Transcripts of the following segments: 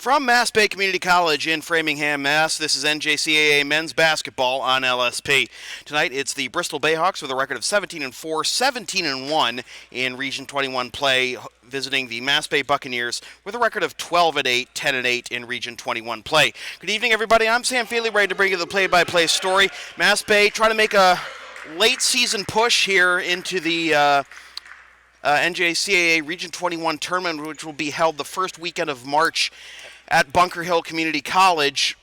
From Mass Bay Community College in Framingham, Mass., this is NJCAA men's basketball on LSP. Tonight, it's the Bristol Bayhawks with a record of 17-4, 17-1 in Region 21 play, visiting the Mass Bay Buccaneers with a record of 12-8, 10-8 in Region 21 play. Good evening, everybody. I'm Sam Feely, ready to bring you the play-by-play story. Mass Bay trying to make a late-season push here into the NJCAA Region 21 tournament, which will be held the first weekend of March at Bunker Hill Community College.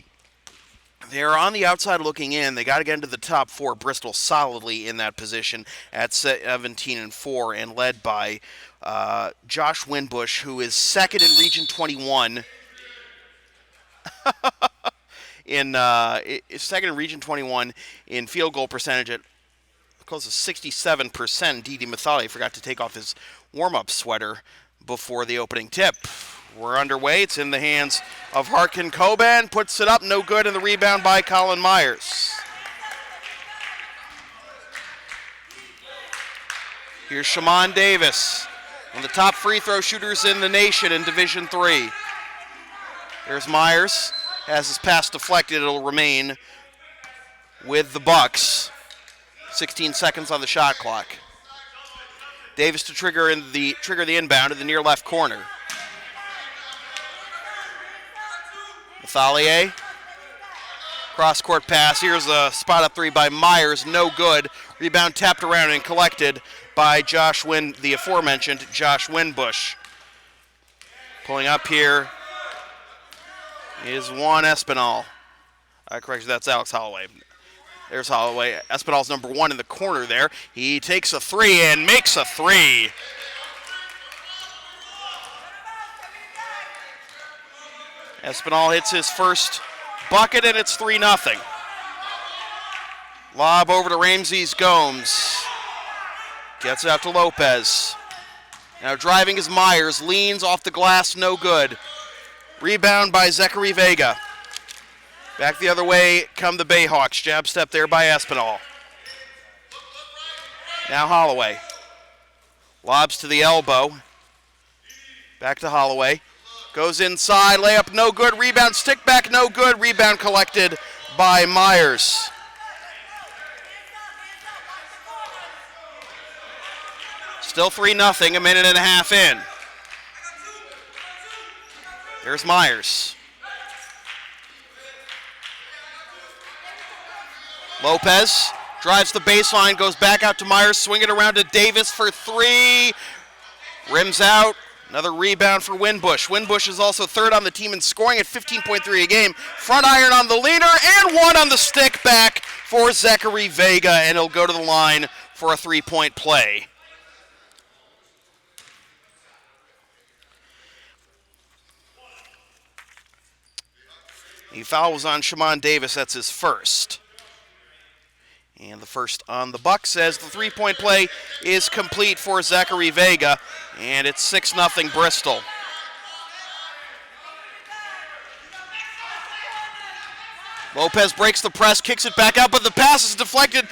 They're on the outside looking in. They got to get into the top four. Bristol solidly in that position at 17-4 and led by Josh Winbush, who is second in Region 21. Second in Region 21 in field goal percentage at close to 67%. Didi Mathali forgot to take off his warm-up sweater before the opening tip. We're underway. It's in the hands of Harkin Coban. Puts it up, no good, and the rebound by Colin Myers. Here's Shaman Davis, one of the top free throw shooters in the nation in Division III. There's Myers. Has his pass deflected. It'll remain with the Bucks. 16 seconds on the shot clock. Davis to trigger the inbound in the near left corner. Mathalier. Cross-court pass. Here's a spot-up three by Myers. No good. Rebound tapped around and collected by the aforementioned Josh Winbush. Pulling up here is Juan Espinal. Correction, that's Alex Holloway. There's Holloway. Espinal's number one in the corner there. He takes a three and makes a three. Espinal hits his first bucket, and it's 3-0. Lob over to Ramses Gomes. Gets it out to Lopez. Now driving is Myers. Leans off the glass, no good. Rebound by Zachary Vega. Back the other way come the Bayhawks. Jab step there by Espinal. Now Holloway. Lobs to the elbow. Back to Holloway. Goes inside, layup no good, rebound, stick back no good, rebound collected by Myers. Still 3-0, a minute and a half in. There's Myers. Lopez drives the baseline, goes back out to Myers, swing it around to Davis for three. Rims out. Another rebound for Winbush. Winbush is also third on the team in scoring at 15.3 a game. Front iron on the leader and one on the stick back for Zachary Vega, and he'll go to the line for a three-point play. The foul was on Shaman Davis. That's his first. And the first on the Bucks says the three-point play is complete for Zachary Vega, and it's 6-0 Bristol. Lopez breaks the press, kicks it back out, but the pass is deflected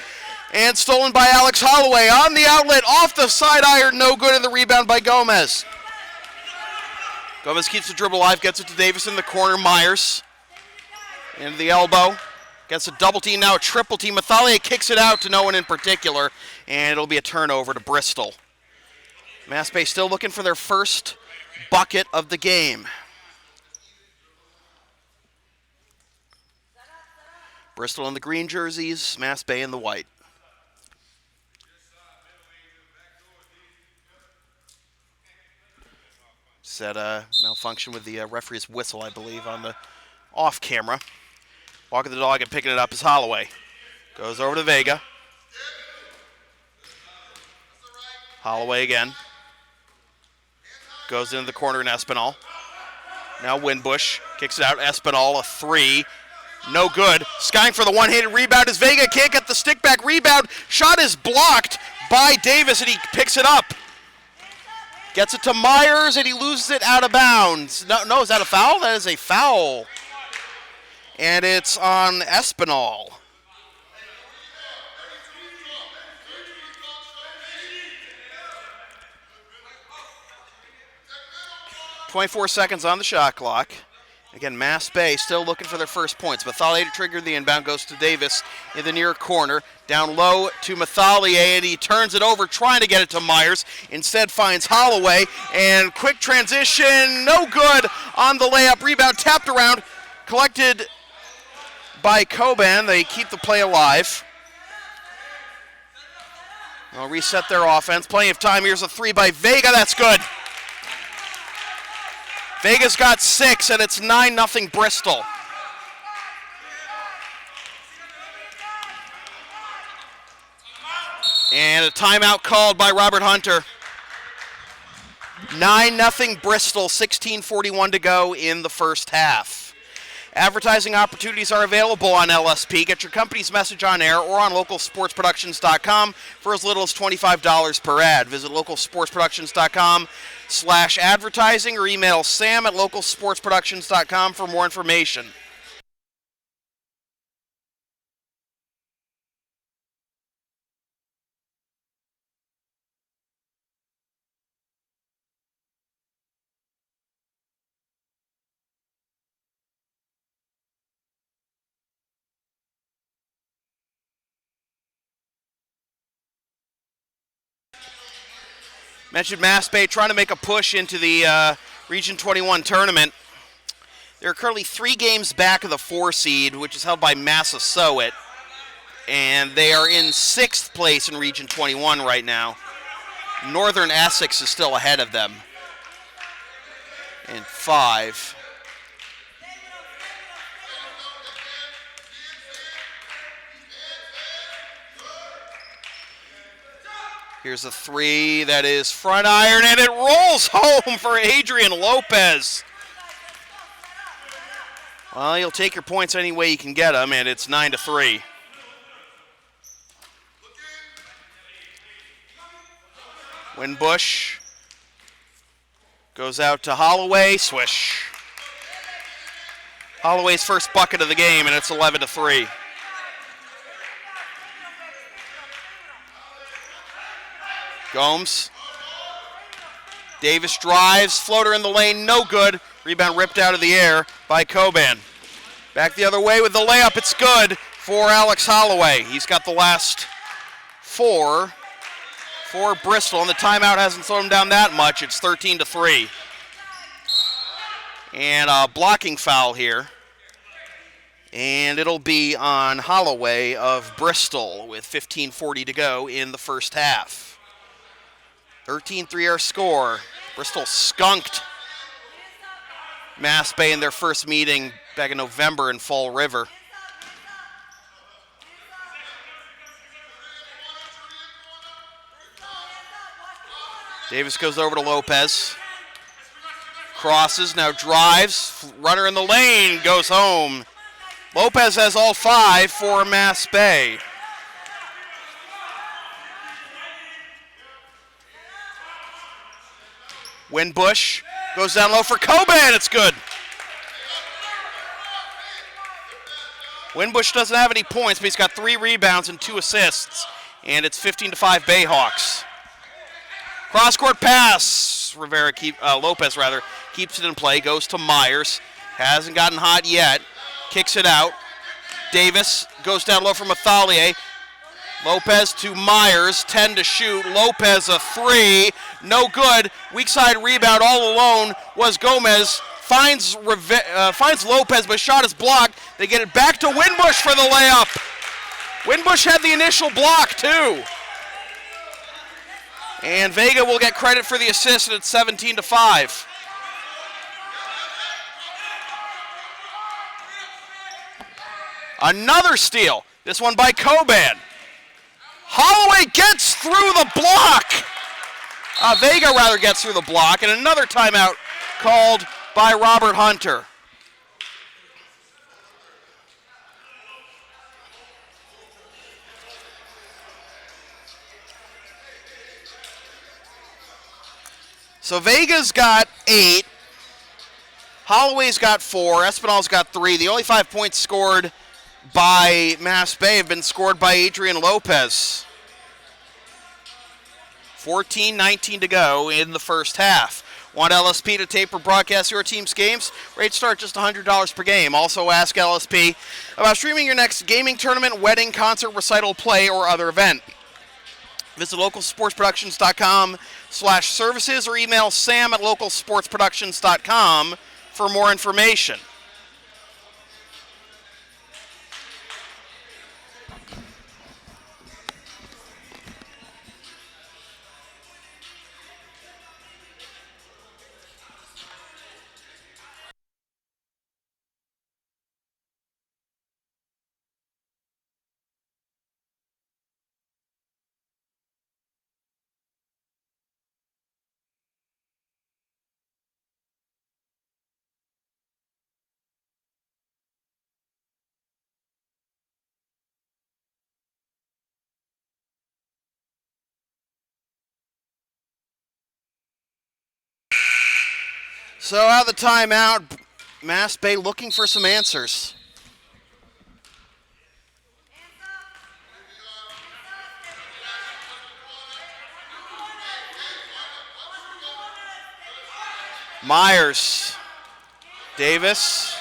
and stolen by Alex Holloway. On the outlet, off the side iron, no good, and the rebound by Gomez. Gomez keeps the dribble alive, gets it to Davis in the corner. Myers into the elbow. Gets a double team, now a triple team. Mathalier kicks it out to no one in particular, and it'll be a turnover to Bristol. Mass Bay still looking for their first bucket of the game. Bristol in the green jerseys, Mass Bay in the white. Said a malfunction with the referee's whistle, I believe, on the off camera. Walking the dog and picking it up is Holloway. Goes over to Vega. Holloway again. Goes into the corner in Espinal. Now Winbush kicks it out. Espinal, a three. No good. Skying for the one-handed rebound is Vega. Can't get the stick back rebound. Shot is blocked by Davis, and he picks it up. Gets it to Myers, and he loses it out of bounds. No, is that a foul? That is a foul. And it's on Espinal. 24 seconds on the shot clock. Again, Mass Bay still looking for their first points. Mathalier triggered the inbound, goes to Davis in the near corner. Down low to Mathalier, and he turns it over, trying to get it to Myers. Instead finds Holloway, and quick transition, no good on the layup. Rebound tapped around, collected by Coban. They keep the play alive. They'll reset their offense. Plenty of time. Here's a three by Vega. That's good. Vega's got 6, and it's 9-0 Bristol. And a timeout called by Robert Hunter. 9-0 Bristol, 16:41 to go in the first half. Advertising opportunities are available on LSP. Get your company's message on air or on localsportsproductions.com for as little as $25 per ad. Visit localsportsproductions.com/advertising or email sam@localsportsproductions.com for more information. Mentioned Mass Bay trying to make a push into the Region 21 tournament. They're currently 3 games back of the 4 seed, which is held by Massasoit. And they are in 6th place in Region 21 right now. Northern Essex is still ahead of them in 5. Here's a 3 that is front iron, and it rolls home for Adrian Lopez. Well, you'll take your points any way you can get them, and it's 9-3. Winbush goes out to Holloway, swish. Holloway's first bucket of the game, and it's 11-3. Gomes. Davis drives, floater in the lane, no good. Rebound ripped out of the air by Coban. Back the other way with the layup, it's good for Alex Holloway. He's got the last 4 for Bristol, and the timeout hasn't slowed him down that much. It's 13-3. And a blocking foul here. And it'll be on Holloway of Bristol with 15:40 to go in the first half. 13-3 our score. Bristol skunked Mass Bay in their first meeting back in November in Fall River. Davis goes over to Lopez. Crosses, now drives. Runner in the lane, goes home. Lopez has all 5 for Mass Bay. Winbush goes down low for Coban. It's good. Winbush doesn't have any points, but he's got 3 rebounds and 2 assists. And it's 15-5 Bayhawks. Cross-court pass. Lopez keeps it in play. Goes to Myers. Hasn't gotten hot yet. Kicks it out. Davis goes down low for Mathalier. Lopez to Myers, 10 to shoot. Lopez a 3, no good. Weak side rebound all alone was Gomez. Finds Lopez, but shot is blocked. They get it back to Winbush for the layup. Winbush had the initial block too. And Vega will get credit for the assist, and it's 17-5. Another steal, this one by Coban. Holloway gets through the block. Vega rather gets through the block, and another timeout called by Robert Hunter. So Vega's got 8. Holloway's got 4. Espinal's got 3. The only 5 points scored by Mass Bay have been scored by Adrian Lopez. 14-19 to go in the first half. Want LSP to tape or broadcast your team's games? Rates start just $100 per game. Also ask LSP about streaming your next gaming tournament, wedding, concert, recital, play, or other event. Visit localsportsproductions.com/services or email sam@localsportsproductions.com for more information. So out of the timeout, Mass Bay looking for some answers. Myers, Davis,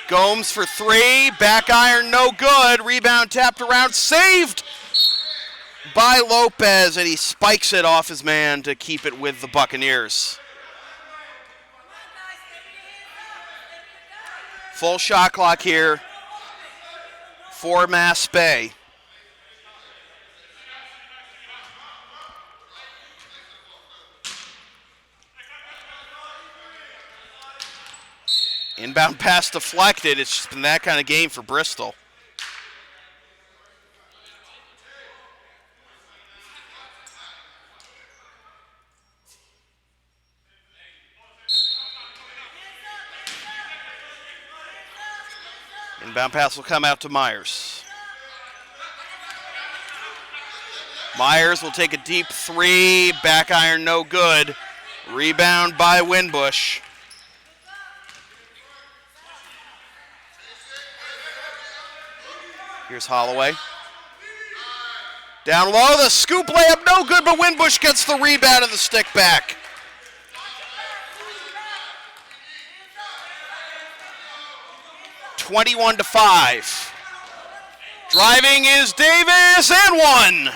Gomes for three, back iron, no good, rebound tapped around, saved by Lopez, and he spikes it off his man to keep it with the Buccaneers. Full shot clock here for Mass Bay. Inbound pass deflected. It's just been that kind of game for Bristol. Inbound pass will come out to Myers. Myers will take a deep three. Back iron, no good. Rebound by Winbush. Here's Holloway. Down low, the scoop layup, no good, but Winbush gets the rebound and the stick back. (21-5). Driving is Davis, and one.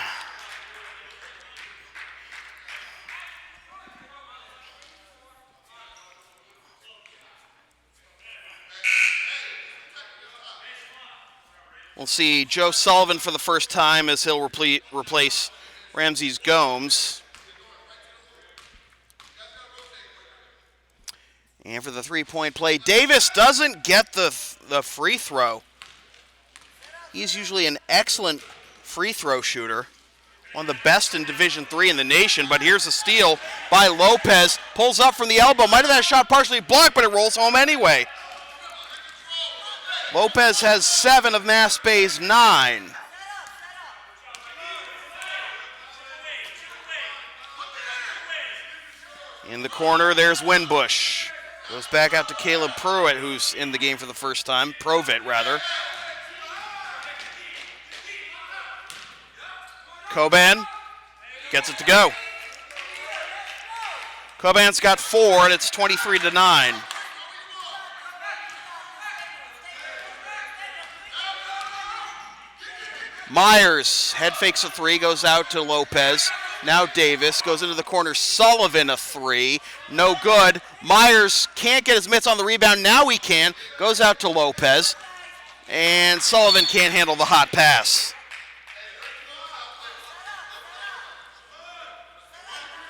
We'll see Joe Sullivan for the first time as he'll replace Ramses Gomes. And for the three-point play, Davis doesn't get the free throw. He's usually an excellent free throw shooter, one of the best in Division III in the nation, but here's a steal by Lopez. Pulls up from the elbow. Might have that shot partially blocked, but it rolls home anyway. Lopez has 7 of Mass Bay's 9. In the corner, there's Winbush. Goes back out to Caleb Pruitt, who's in the game for the first time. Provitt, rather. Coban gets it to go. Coban's got 4, and it's 23-9. Myers head fakes a 3, goes out to Lopez. Now Davis goes into the corner. Sullivan a 3, no good. Myers can't get his mitts on the rebound. Now he can. Goes out to Lopez, and Sullivan can't handle the hot pass.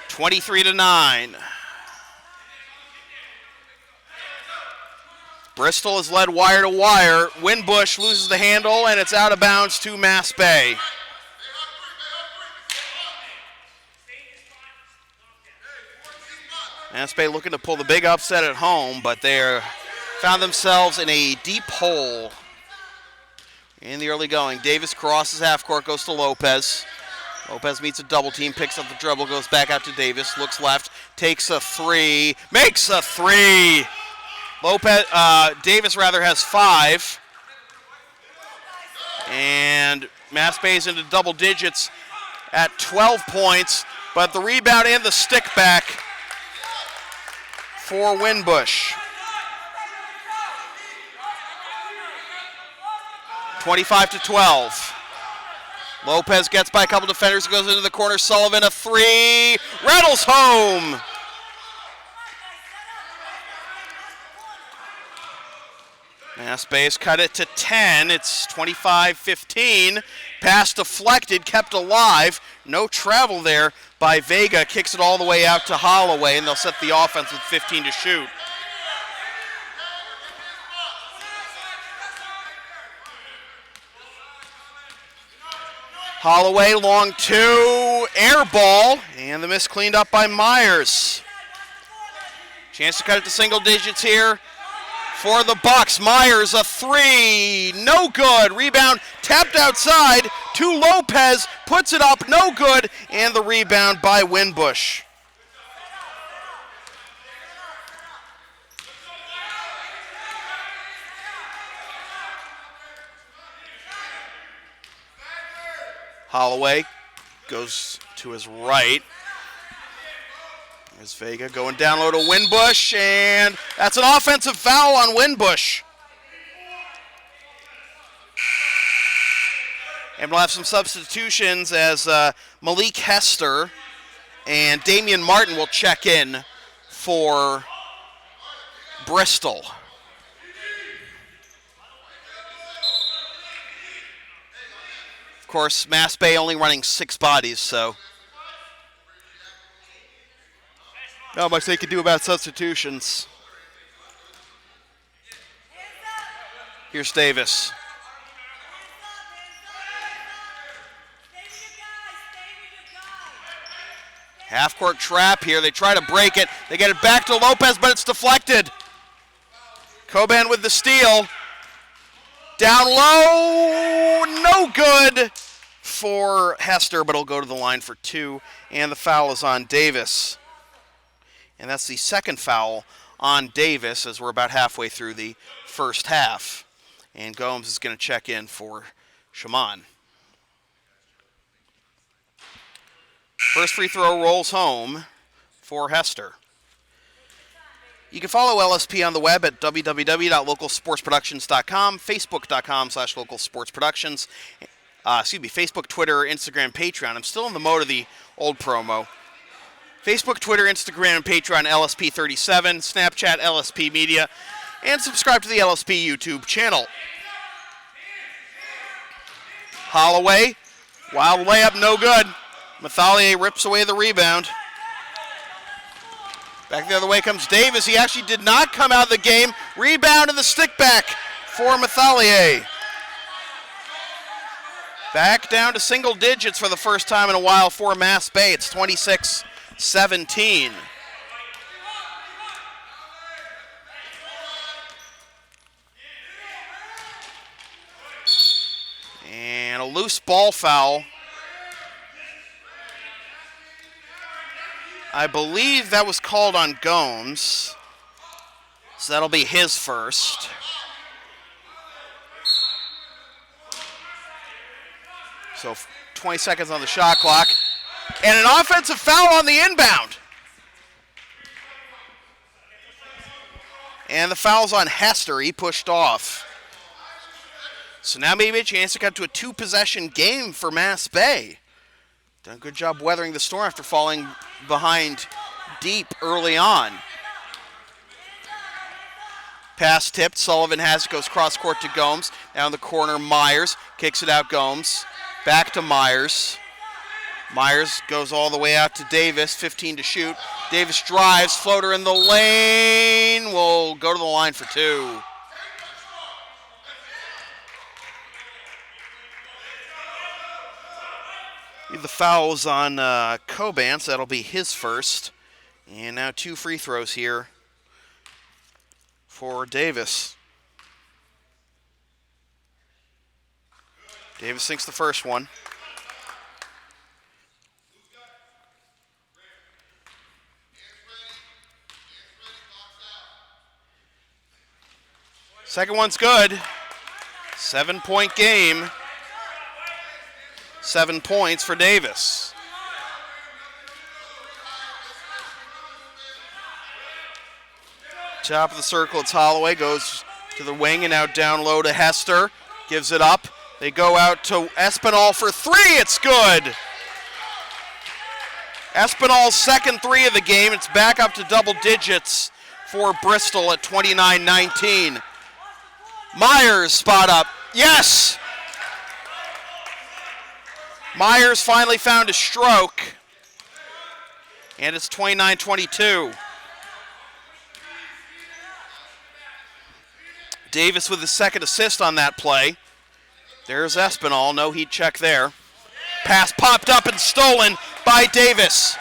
23-9. Bristol is led wire to wire. Winbush loses the handle, and it's out of bounds to Mass Bay. Mass Bay looking to pull the big upset at home, but they found themselves in a deep hole in the early going. Davis crosses half court, goes to Lopez. Lopez meets a double team, picks up the dribble, goes back out to Davis, looks left, takes a 3, makes a 3. Davis has 5, and Mass Bay's into double digits at 12 points. But the rebound and the stick back for Winbush. 25-12. Lopez gets by a couple defenders, goes into the corner. Sullivan, a three, rattles home. Mass Bay's cut it to 10. It's 25-15. Pass deflected, kept alive. No travel there by Vega. Kicks it all the way out to Holloway, and they'll set the offense with 15 to shoot. Holloway, long two, air ball, and the miss cleaned up by Myers. Chance to cut it to single digits here for the Bucks. Myers, a three, no good. Rebound tapped outside to Lopez, puts it up, no good, and the rebound by Winbush. Holloway goes to his right. There's Vega going down low to Winbush, and that's an offensive foul on Winbush. And we'll have some substitutions as Malik Hester and Damian Martin will check in for Bristol. Of course, Mass Bay only running 6 bodies, so not much they can do about substitutions. Here's Davis. Half-court trap here. They try to break it. They get it back to Lopez, but it's deflected. Coban with the steal. Down low, no good for Hester, but it'll go to the line for 2, and the foul is on Davis. And that's the second foul on Davis as we're about halfway through the first half. And Gomes is going to check in for Shaman. First free throw rolls home for Hester. You can follow LSP on the web at www.localsportsproductions.com, facebook.com/localsportsproductions, Facebook, Twitter, Instagram, Patreon. I'm still in the mode of the old promo. Facebook, Twitter, Instagram, and Patreon, LSP37, Snapchat, LSP Media, and subscribe to the LSP YouTube channel. Holloway, wild layup, no good. Mathalier rips away the rebound. Back the other way comes Davis. He actually did not come out of the game. Rebound and the stick back for Mathalier. Back down to single digits for the first time in a while for Mass Bay. It's 26-17. And a loose ball foul. I believe that was called on Gomes, so that'll be his first. So 20 seconds on the shot clock, and an offensive foul on the inbound. And the foul's on Hester. He pushed off. So now maybe a chance to cut to a 2-possession game for Mass Bay. Done a good job weathering the storm after falling behind deep early on. Pass tipped. Sullivan has it, goes cross court to Gomes. Down the corner, Myers kicks it out. Gomes back to Myers. Myers goes all the way out to Davis. 15 to shoot. Davis drives. Floater in the lane. Will go to the line for 2. The foul's on Coban, so that'll be his first. And now 2 free throws here for Davis. Davis sinks the first one. Second one's good. 7-point game. 7 points for Davis. Top of the circle, it's Holloway. Goes to the wing and out down low to Hester. Gives it up. They go out to Espinal for three. It's good. Espinal's second three of the game. It's back up to double digits for Bristol at 29-19. Myers spot up. Yes! Myers finally found a stroke. And it's 29-22. Davis with his second assist on that play. There's Espinal, no heat check there. Pass popped up and stolen by Davis.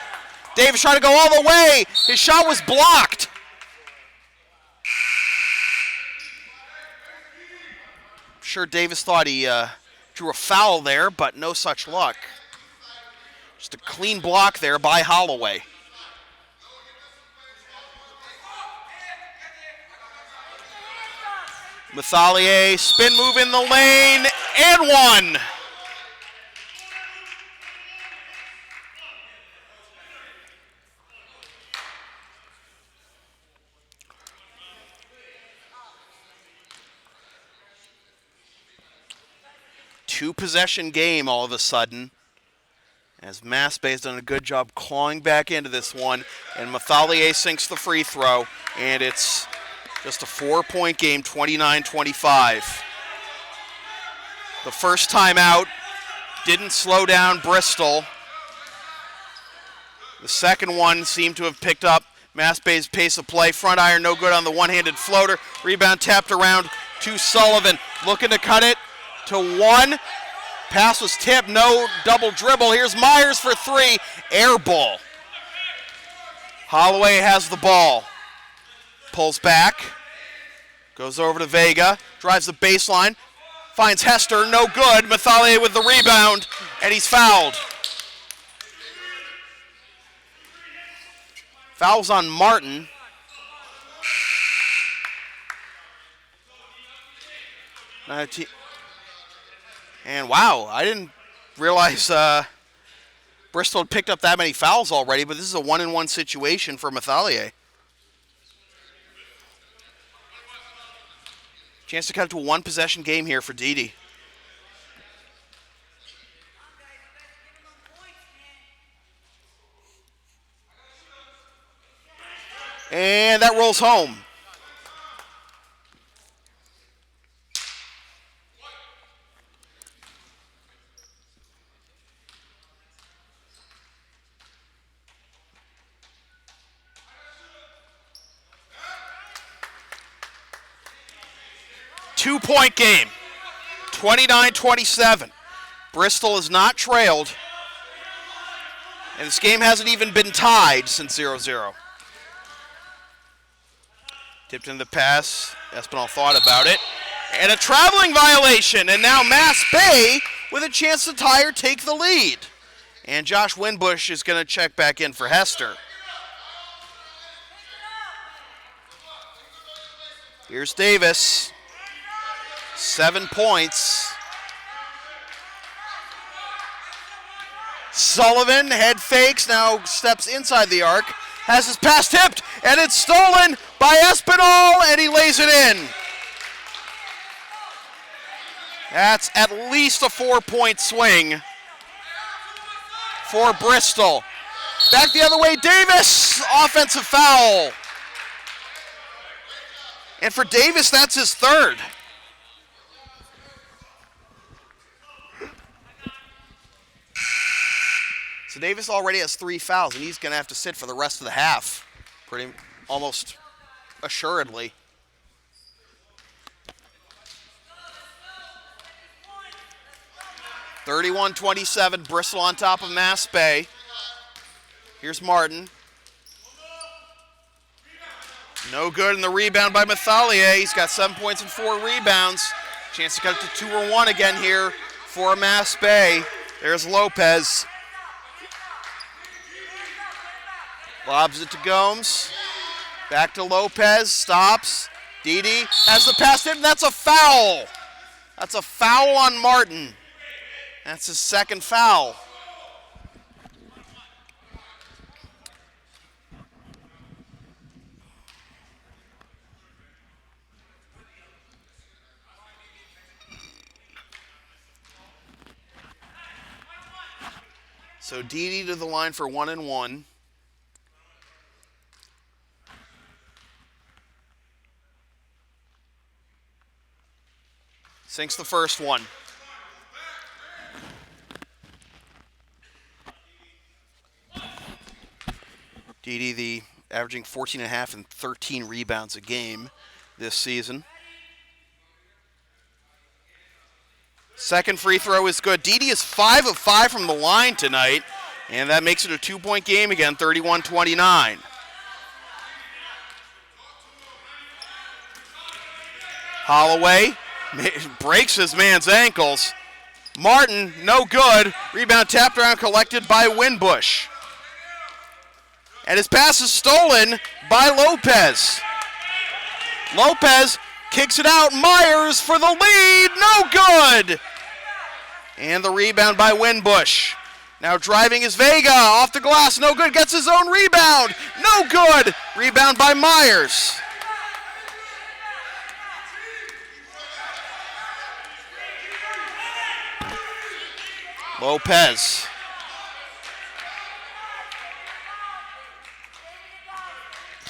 Davis trying to go all the way. His shot was blocked. I'm sure Davis thought he drew a foul there, but no such luck. Just a clean block there by Holloway. Mathalier, spin move in the lane, and one. Two-possession game all of a sudden, as Mass Bay's done a good job clawing back into this one, and Mathalier sinks the free throw, and it's just a 4-point game, 29-25. The first time out didn't slow down Bristol. The second one seemed to have picked up Mass Bay's pace of play. Front iron no good on the one-handed floater. Rebound tapped around to Sullivan. Looking to cut it to one. Pass was tipped, no double dribble. Here's Myers for three. Air ball. Holloway has the ball. Pulls back. Goes over to Vega, drives the baseline, finds Hester, no good. Mathalier with the rebound, and he's fouled. Fouls on Martin. And wow, I didn't realize Bristol had picked up that many fouls already, but this is a 1-on-1 situation for Mathalier. Chance to cut it to a one-possession game here for Dede. And that rolls home. Two-point game, 29-27. Bristol is not trailed, and this game hasn't even been tied since 0-0. Tipped in the pass, Espinal thought about it, and a traveling violation, and now Mass Bay with a chance to tie or take the lead. And Josh Winbush is going to check back in for Hester. Here's Davis. 7 points. Sullivan, head fakes, now steps inside the arc, has his pass tipped, and it's stolen by Espinal, and he lays it in. That's at least a 4-point swing for Bristol. Back the other way, Davis, offensive foul. And for Davis, that's his third. So Davis already has 3 fouls, and he's going to have to sit for the rest of the half, almost assuredly. (31-27), Bristol on top of Mass Bay. Here's Martin. No good in the rebound by Mathalier. He's got 7 points and 4 rebounds. Chance to cut it to 2 or 1 again here for Mass Bay. There's Lopez. Lobs it to Gomes. Back to Lopez. Stops. Dede has the pass in. That's a foul. That's a foul on Martin. That's his second foul. So Didi to the line for 1-1. Sinks the first one. Didi averaging 14.5 and 13 rebounds a game this season. Second free throw is good. Didi is 5 of 5 from the line tonight, and that makes it a 2-point game again, 31-29. Holloway breaks his man's ankles. Martin, no good. Rebound tapped around, collected by Winbush. And his pass is stolen by Lopez. Lopez kicks it out. Myers for the lead. No good. And the rebound by Winbush. Now driving is Vega. Off the glass. No good. Gets his own rebound. No good. Rebound by Myers. Lopez.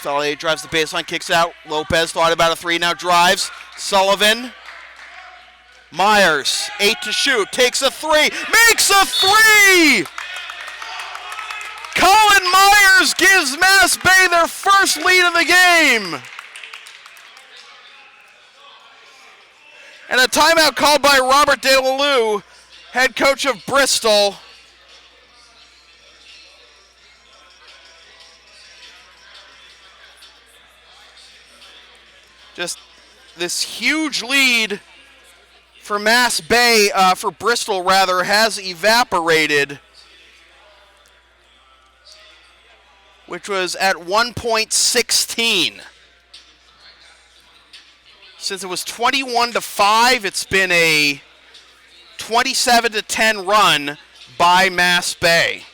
Sully drives the baseline, kicks out. Lopez thought about a three, now drives. Sullivan. Myers, 8 to shoot, takes a three, makes a three! Colin Myers gives Mass Bay their first lead of the game. And a timeout called by Robert DeLaLue, head coach of Bristol. Just this huge lead for Mass Bay, for Bristol rather, has evaporated, which was at 1.16. Since it was 21-5, it's been a 27-10 run by Mass Bay.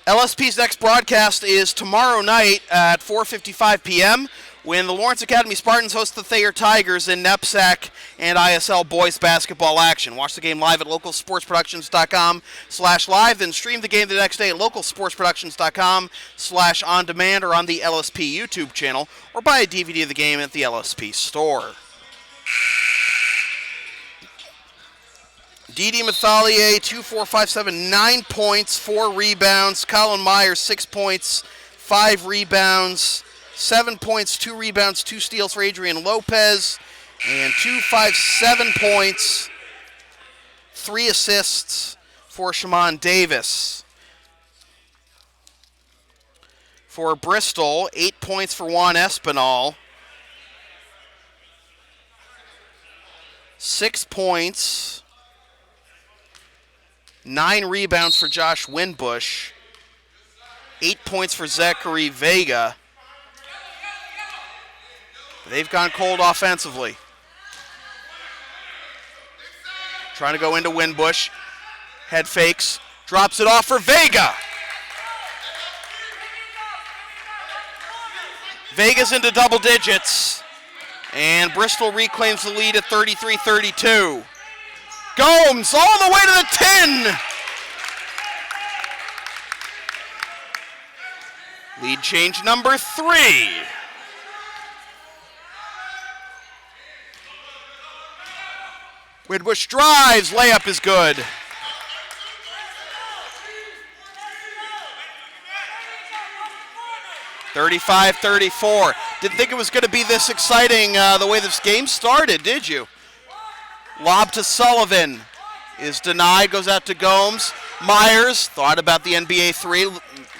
LSP's next broadcast is tomorrow night at 4:55 p.m. when the Lawrence Academy Spartans host the Thayer Tigers in NEPSAC and ISL boys basketball action. Watch the game live at localsportsproductions.com/live, then stream the game the next day at localsportsproductions.com/on-demand or on the LSP YouTube channel, or buy a DVD of the game at the LSP store. Didi Mathalier, 2, 4, 5, 7, 9 points, 4 rebounds. Colin Myers, 6 points, 5 rebounds, 7 points, 2 rebounds, 2 steals for Adrian Lopez, and 2, 5, 7 points, 3 assists for Shaman Davis. For Bristol, 8 points for Juan Espinal, 6 points, 9 rebounds for Josh Winbush, 8 points for Zachary Vega. They've gone cold offensively. Trying to go into Winbush. Head fakes, drops it off for Vega. Vega's into double digits, and Bristol reclaims the lead at 33-32. Gomes all the way to the 10. Lead change number 3. Winbush drives, layup is good. (35-34). Didn't think it was going to be this exciting the way this game started, did you? Lob to Sullivan is denied, goes out to Gomes. Myers thought about the NBA three,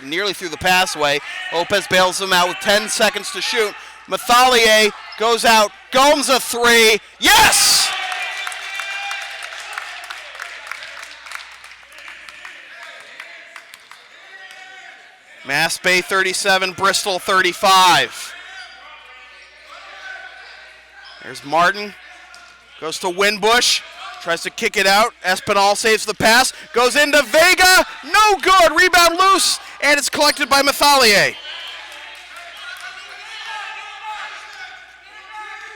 nearly threw the pass away. Lopez bails him out with 10 seconds to shoot. Mathalier goes out, Gomes a three, yes! Mass Bay 37, Bristol 35. There's Martin. Goes to Winbush, tries to kick it out. Espinal saves the pass, goes into Vega, no good. Rebound loose, and it's collected by Mathalier.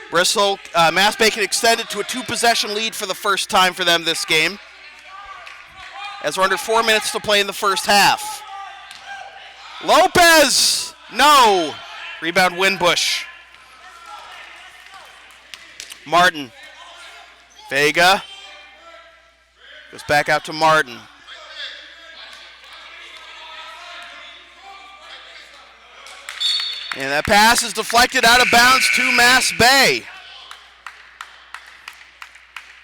Bristol, Mass Bay can extend it to a 2-possession lead for the first time for them this game, as we're under 4 minutes to play in the first half. Lopez, no. Rebound Winbush. Martin. Vega. Goes back out to Martin. And that pass is deflected out of bounds to Mass Bay.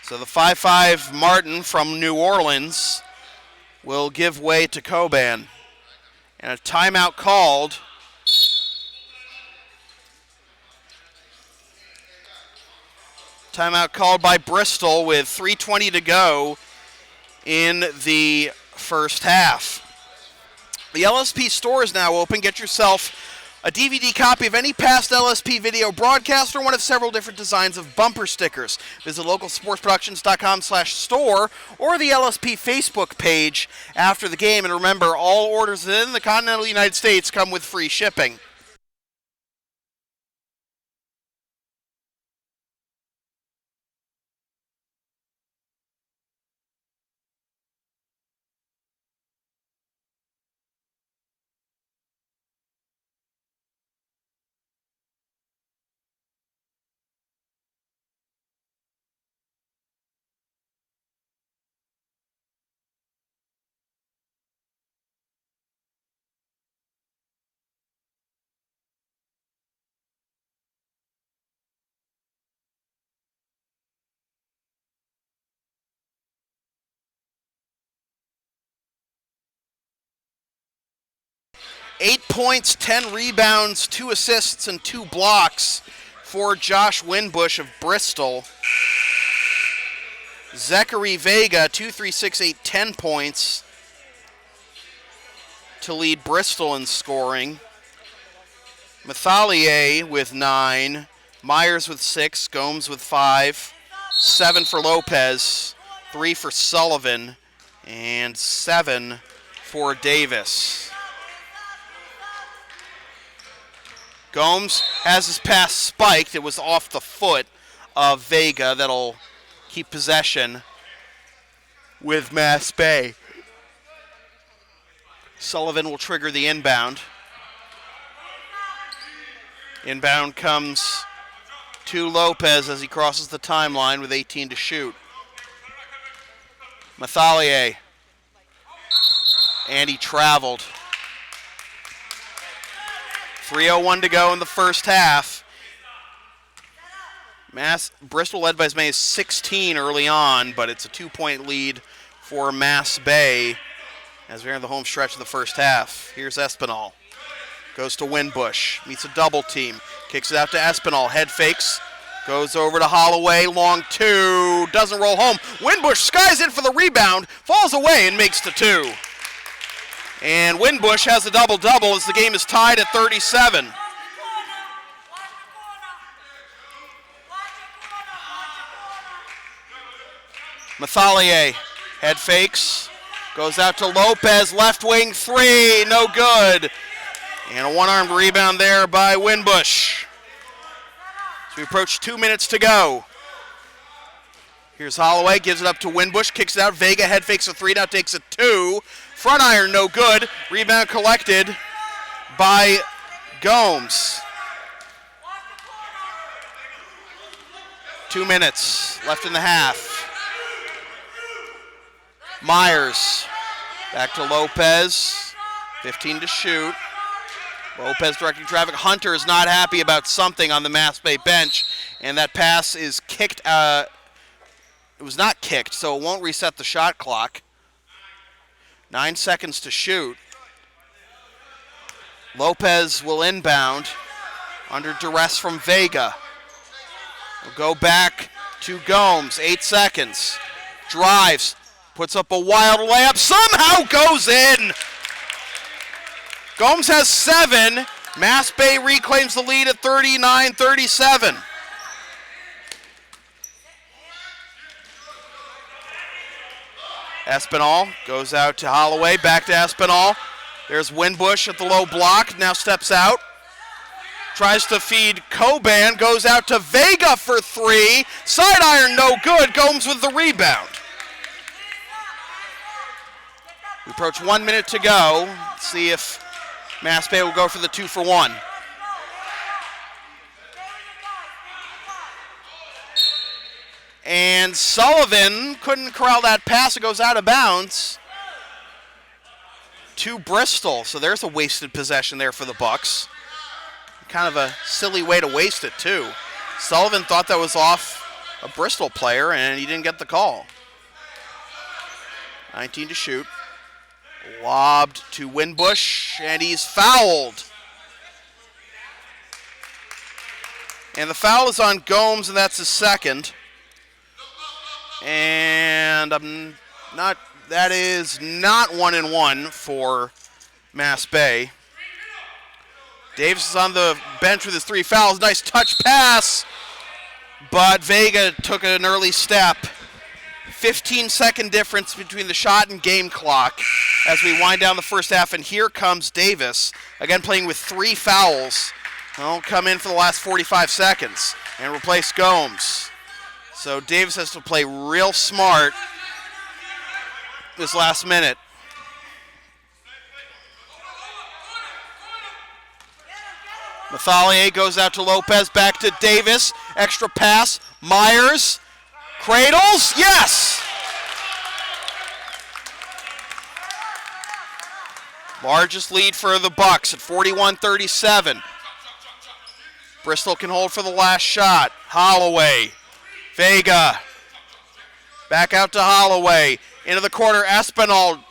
So the 5'5" Martin from New Orleans will give way to Coban. And a timeout called. Timeout called by Bristol with 3:20 to go in the first half. The LSP store is now open. Get yourself a DVD copy of any past LSP video broadcast or one of several different designs of bumper stickers. Visit localsportsproductions.com/store or the LSP Facebook page after the game. And remember, all orders in the continental United States come with free shipping. Eight points, 10 rebounds, 2 assists, and 2 blocks for Josh Winbush of Bristol. Zachary Vega, 2, 3, 6, 8, 10 points to lead Bristol in scoring. Mathalier with 9, Myers with 6, Gomes with 5, 7 for Lopez, 3 for Sullivan, and 7 for Davis. Gomes has his pass spiked. It was off the foot of Vega. That'll keep possession with Mass Bay. Sullivan will trigger the inbound. Inbound comes to Lopez as he crosses the timeline with 18 to shoot. Mathalier. And he traveled. 3:01 to go in the first half. Bristol led by as many as 16 early on, but it's a 2-point lead for Mass Bay as we're in the home stretch of the first half. Here's Espinal. Goes to Winbush. Meets a double team. Kicks it out to Espinal. Head fakes. Goes over to Holloway. Long 2. Doesn't roll home. Winbush skies in for the rebound. Falls away and makes the 2. And Winbush has a double-double as the game is tied at 37. Mathalier, head fakes, goes out to Lopez, left wing 3, no good. And a one-armed rebound there by Winbush. So we approach 2 minutes to go. Here's Holloway, gives it up to Winbush, kicks it out. Vega head fakes a 3, now takes a 2. Front iron, no good. Rebound collected by Gomes. 2 minutes left in the half. Myers back to Lopez. 15 to shoot. Lopez directing traffic. Hunter is not happy about something on the Mass Bay bench, and that pass is kicked. It was not kicked, so it won't reset the shot clock. 9 seconds to shoot. Lopez will inbound under duress from Vega. We'll go back to Gomes. 8 seconds. Drives. Puts up a wild layup. Somehow goes in. Gomes has 7. Mass Bay reclaims the lead at 39-37. Espinal goes out to Holloway, back to Espinal. There's Winbush at the low block, now steps out. Tries to feed Coban, goes out to Vega for three. Side iron, no good. Gomes with the rebound. We approach 1 minute to go. Let's see if Mass Bay will go for the 2-for-1. And Sullivan couldn't corral that pass. It goes out of bounds to Bristol. So there's a wasted possession there for the Bucks. Kind of a silly way to waste it, too. Sullivan thought that was off a Bristol player, and he didn't get the call. 19 to shoot. Lobbed to Winbush, and he's fouled. And the foul is on Gomes, and that's his second. And that is not 1-1 for Mass Bay. Davis is on the bench with his 3 fouls. Nice touch pass, but Vega took an early step. 15-second difference between the shot and game clock as we wind down the first half, and here comes Davis, again playing with 3 fouls. He'll come in for the last 45 seconds and replace Gomes. So Davis has to play real smart this last minute. Mathalier goes out to Lopez, back to Davis. Extra pass, Myers. Cradles, yes! Largest lead for the Bucks at 41-37. Bristol can hold for the last shot. Holloway, Vega, back out to Holloway. Into the corner, Espinal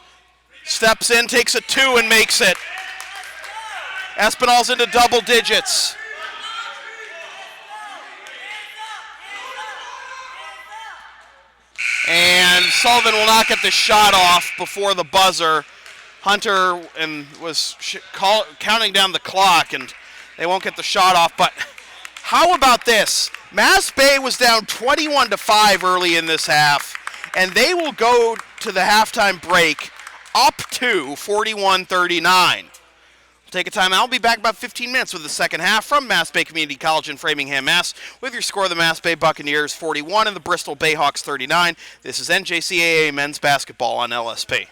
steps in, takes a 2 and makes it. Espinal's into double digits. And Sullivan will not get the shot off before the buzzer. Hunter was counting down the clock, and they won't get the shot off. But how about this? Mass Bay was down 21-5 early in this half, and they will go to the halftime break up to 41-39. Take a timeout. I'll be back about 15 minutes with the second half from Mass Bay Community College in Framingham, Mass. With your score, the Mass Bay Buccaneers 41 and the Bristol Bayhawks 39. This is NJCAA men's basketball on LSP.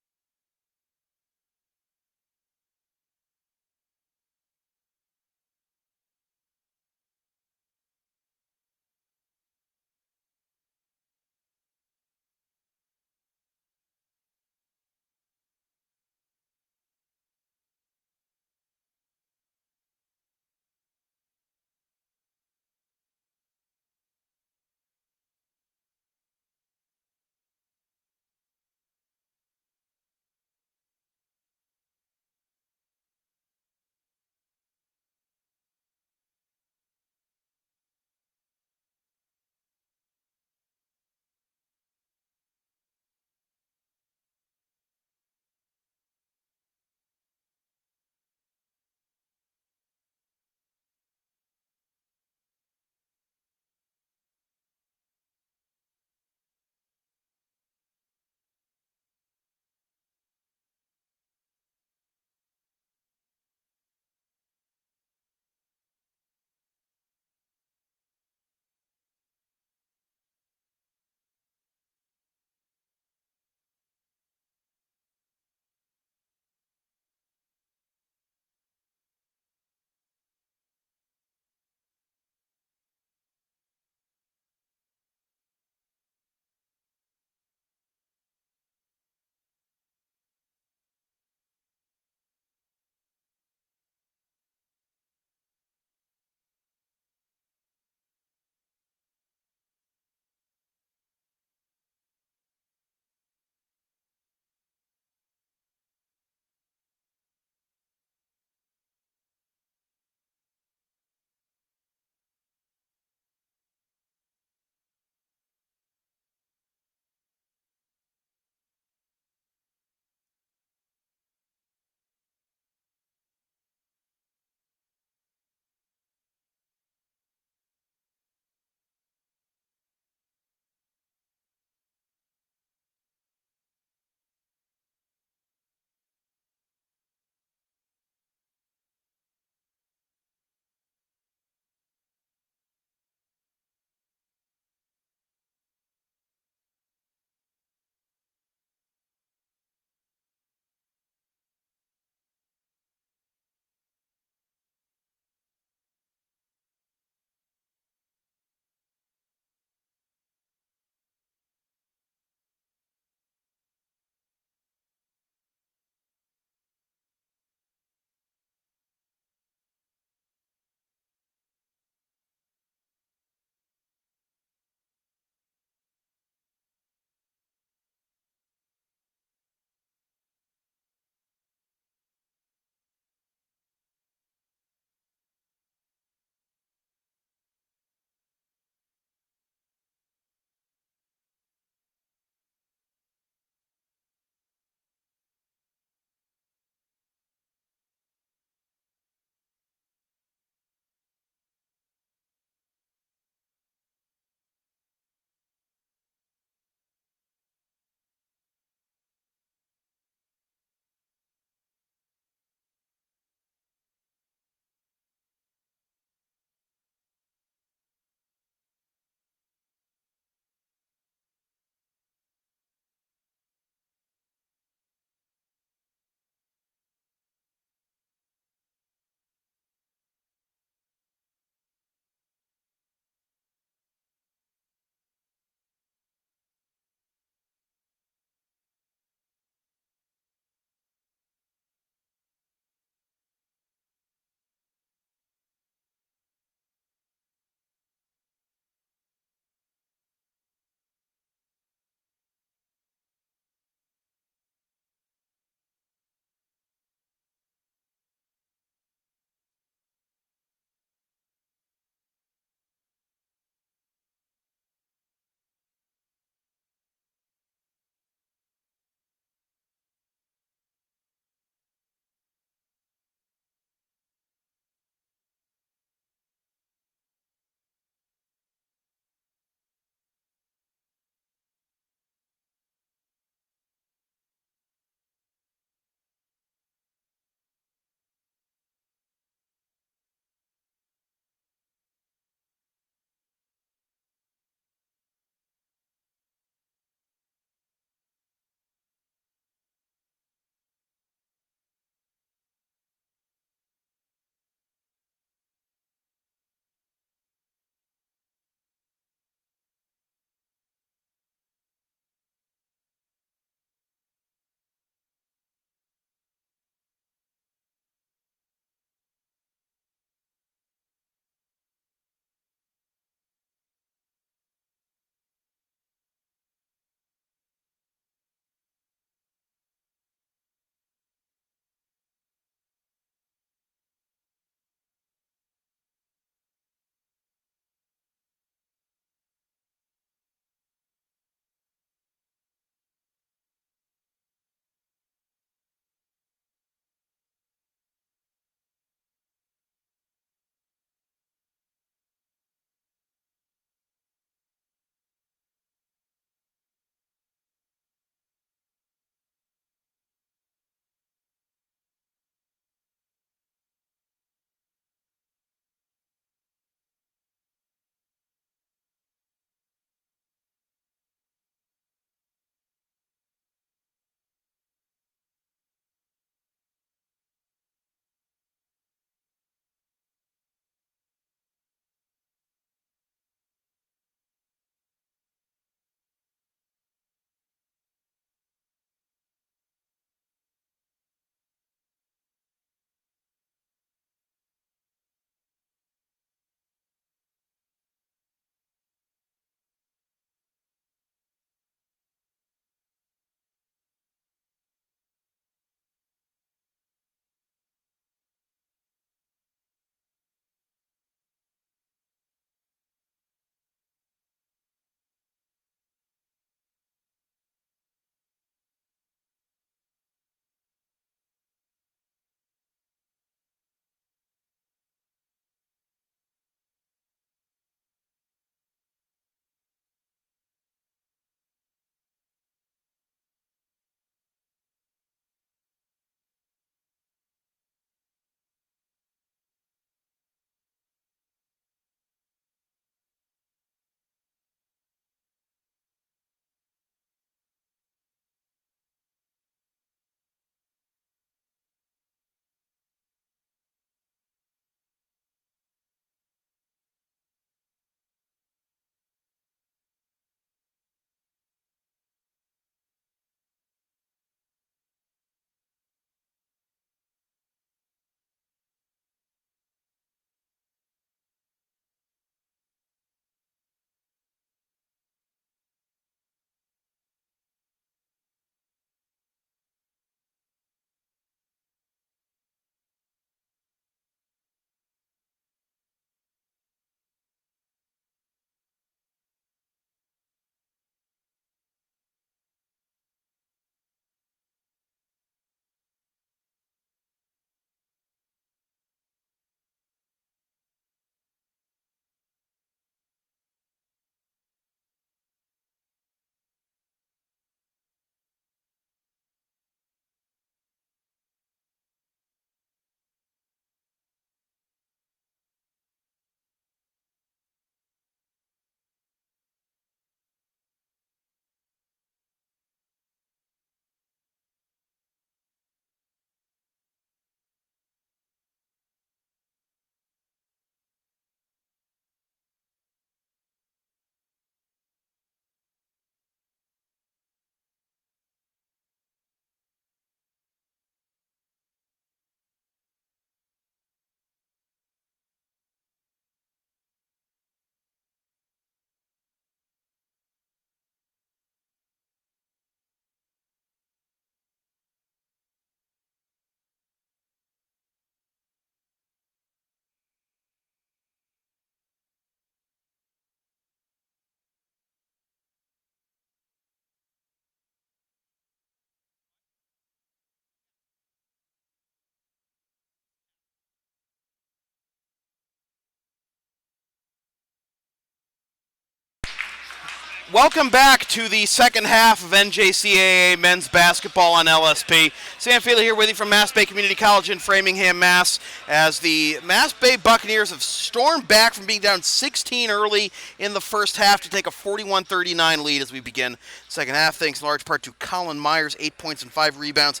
Welcome back to the second half of NJCAA men's basketball on LSP. Sam Feely here with you from Mass Bay Community College in Framingham, Mass, as the Mass Bay Buccaneers have stormed back from being down 16 early in the first half to take a 41-39 lead as we begin second half, thanks in large part to Colin Myers, 8 points and 5 rebounds.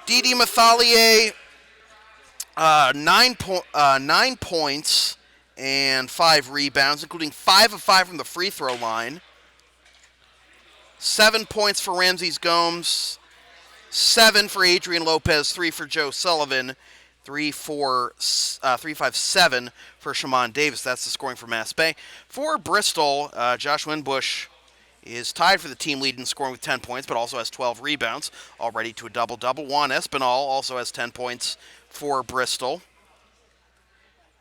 Didi Mathalier, 9 points and 5 rebounds, including 5 of 5 from the free throw line. 7 points for Ramses Gomes, 7 for Adrian Lopez, 3 for Joe Sullivan, 3, 5, 7 for Shaman Davis. That's the scoring for Mass Bay. For Bristol, Josh Winbush is tied for the team lead in scoring with 10 points, but also has 12 rebounds, already to a double-double. Juan Espinal also has 10 points for Bristol.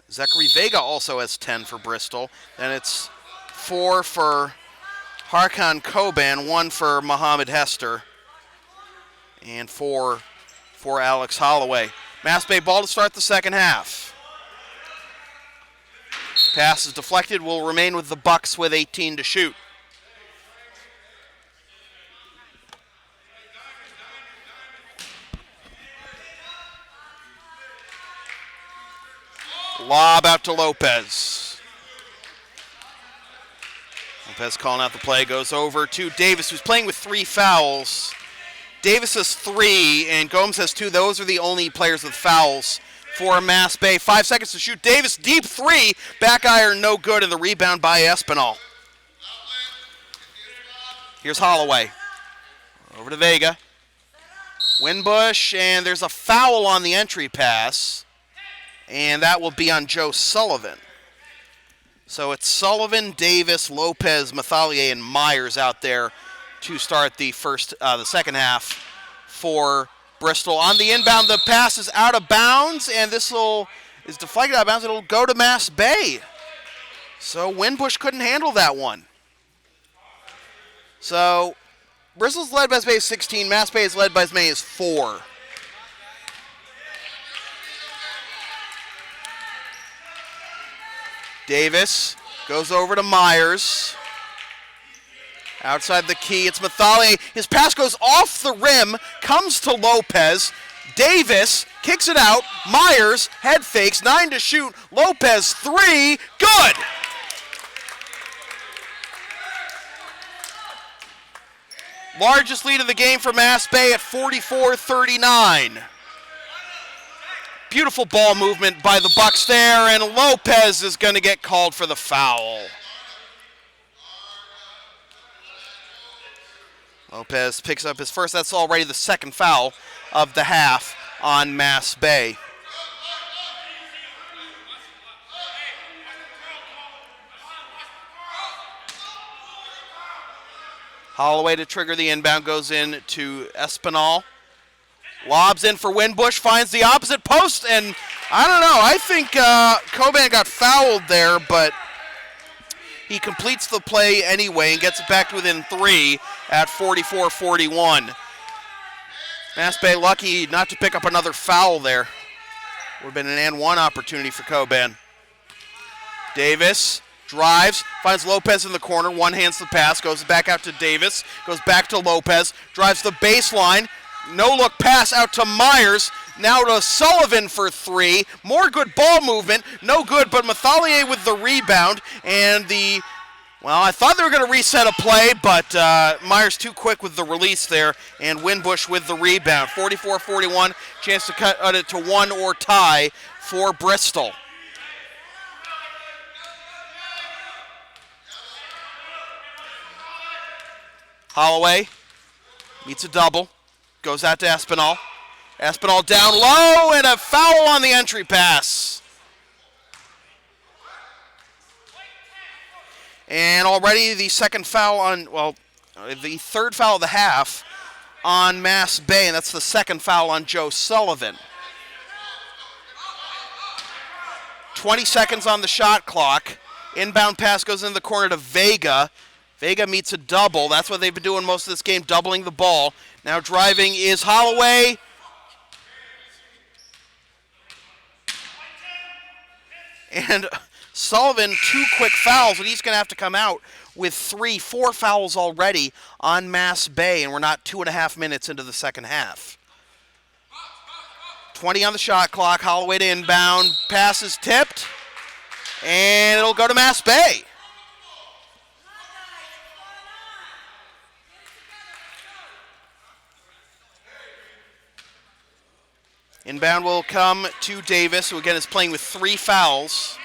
Zachary Vega also has 10 for Bristol. Then it's 4 for Harkan Koban, 1 for Mohamed Hester, and 4 for Alex Holloway. Mass Bay ball to start the second half. Pass is deflected, will remain with the Bucks with 18 to shoot. Lob out to Lopez. Lopez calling out the play, goes over to Davis, who's playing with 3 fouls. Davis has 3, and Gomes has 2. Those are the only players with fouls for Mass Bay. 5 seconds to shoot. Davis, deep 3. Back iron, no good, and the rebound by Espinal. Here's Holloway. Over to Vega. Winbush, and there's a foul on the entry pass, and that will be on Joe Sullivan. So it's Sullivan, Davis, Lopez, Mathalier, and Myers out there to start the second half for Bristol. On the inbound, the pass is out of bounds, and this is deflected out of bounds. It'll go to Mass Bay. So Winbush couldn't handle that one. So Bristol's led by as many as 16. Mass Bay is led by as many as 4. Davis goes over to Myers. Outside the key, it's Mathalier. His pass goes off the rim, comes to Lopez. Davis kicks it out. Myers, head fakes, 9 to shoot. Lopez, 3, good! Largest lead of the game for Mass Bay at 44-39. Beautiful ball movement by the Bucks there, and Lopez is going to get called for the foul. Lopez picks up his first. That's already the second foul of the half on Mass Bay. Holloway to trigger the inbound, goes in to Espinal. Lobs in for Winbush, finds the opposite post, and I don't know. I think Koban got fouled there, but he completes the play anyway and gets it back to within 3 at 44-41. Mass Bay lucky not to pick up another foul there. Would have been an and one opportunity for Koban. Davis drives, finds Lopez in the corner, one-hands the pass, goes back out to Davis, goes back to Lopez, drives the baseline, no-look pass out to Myers, now to Sullivan for 3. More good ball movement, no good, but Mathalier with the rebound, and I thought they were going to reset a play, but Myers too quick with the release there, and Winbush with the rebound. 44-41, chance to cut it to 1 or tie for Bristol. Holloway meets a double. Goes out to Espinal. Espinal down low, and a foul on the entry pass. And already the second foul the third foul of the half on Mass Bay, and that's the second foul on Joe Sullivan. 20 seconds on the shot clock. Inbound pass goes in the corner to Vega. Vega meets a double. That's what they've been doing most of this game, doubling the ball. Now driving is Holloway. And Sullivan, 2 quick fouls, and he's going to have to come out with 4 fouls already on Mass Bay, and we're not 2.5 minutes into the second half. 20 on the shot clock. Holloway to inbound. Pass is tipped, and it'll go to Mass Bay. Inbound will come to Davis, who again is playing with 3 fouls.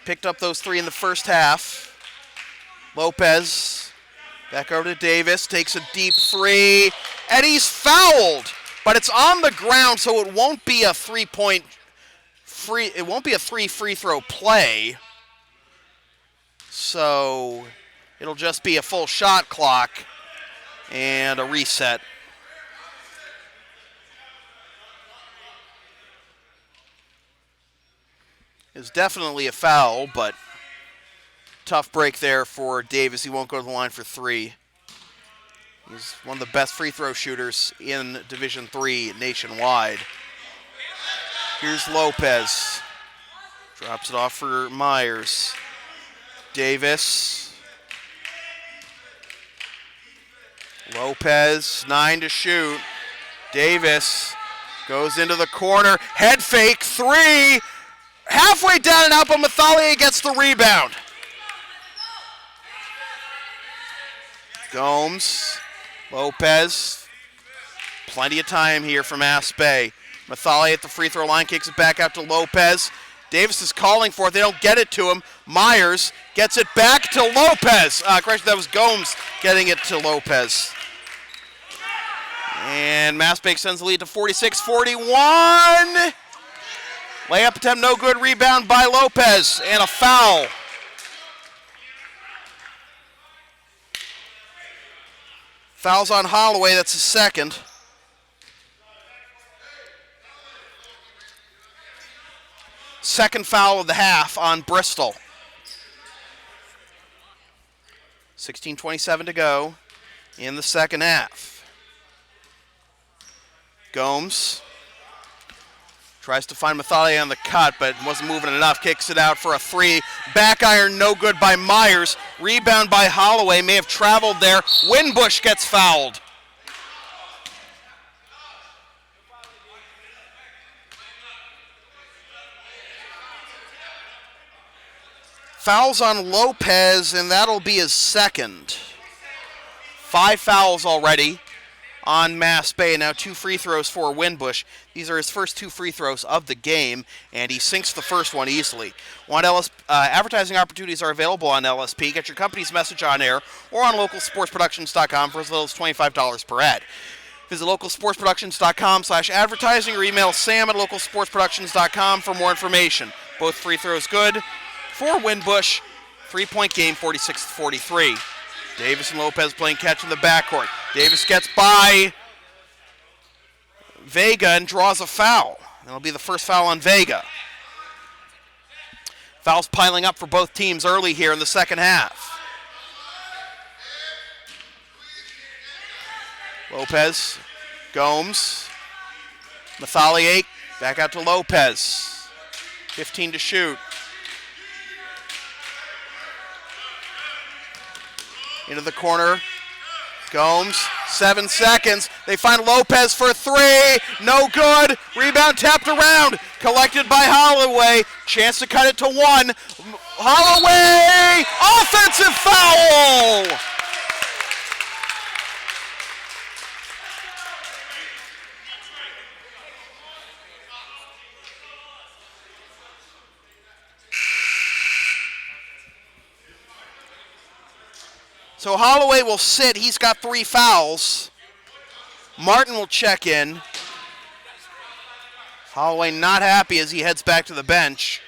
Picked up those 3 in the first half. Lopez back over to Davis, takes a deep 3, and he's fouled. But it's on the ground, so it won't be a 3 free throw play. So it'll just be a full shot clock and a reset. It's definitely a foul, but tough break there for Davis. He won't go to the line for 3. He's one of the best free throw shooters in Division III nationwide. Here's Lopez. Drops it off for Myers. Davis. Lopez, 9 to shoot. Davis goes into the corner. Head fake, 3. Halfway down and out, but Mathalier gets the rebound. Gomes, Lopez, plenty of time here for Mass Bay. Mathalier at the free throw line, kicks it back out to Lopez. Davis is calling for it. They don't get it to him. Myers gets it back to Lopez. Correction, that was Gomes getting it to Lopez. And Mass Bay extends the lead to 46-41. Layup attempt no good, rebound by Lopez, and a foul. Fouls on Holloway, that's his second. Second foul of the half on Bristol. 16:27 to go in the second half. Gomes tries to find Mathalier on the cut, but wasn't moving enough. Kicks it out for a 3. Back iron, no good by Myers. Rebound by Holloway, may have traveled there. Winbush gets fouled. Fouls on Lopez, and that'll be his second. 5 fouls already on Mass Bay. Now 2 free throws for Winbush. These are his first 2 free throws of the game, and he sinks the first one easily. Advertising opportunities are available on LSP. Get your company's message on air or on localsportsproductions.com for as little as $25 per ad. Visit localsportsproductions.com/advertising or email sam@localsportsproductions.com for more information. Both free throws good for Winbush. 3-point game, 46-43. Davis and Lopez playing catch in the backcourt. Davis gets by Vega and draws a foul. That'll be the first foul on Vega. Fouls piling up for both teams early here in the second half. Lopez, Gomes, Mathalier, back out to Lopez. 15 to shoot. Into the corner, Gomes, 7 seconds. They find Lopez for 3, no good. Rebound tapped around, collected by Holloway. Chance to cut it to 1. Holloway, offensive foul! So Holloway will sit. He's got 3 fouls. Martin will check in. Holloway not happy as he heads back to the bench.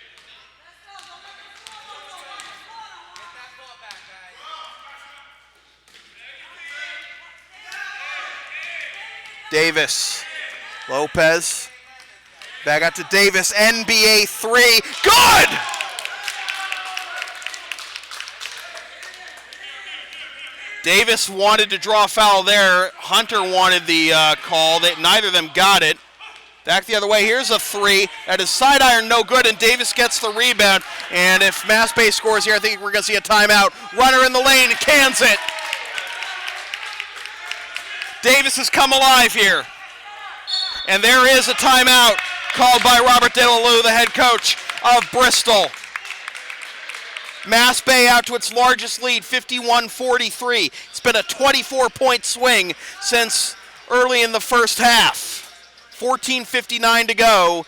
Davis, Lopez, back out to Davis, NBA 3, good! Davis wanted to draw a foul there. Hunter wanted the call. Neither of them got it. Back the other way. Here's a three. That is side iron, no good, and Davis gets the rebound. And if Mass Bay scores here, I think we're going to see a timeout. Runner in the lane, cans it. Davis has come alive here. And there is a timeout called by Robert DeLaLue, the head coach of Bristol. Mass Bay out to its largest lead, 51-43. It's been a 24-point swing since early in the first half. 14:59 to go.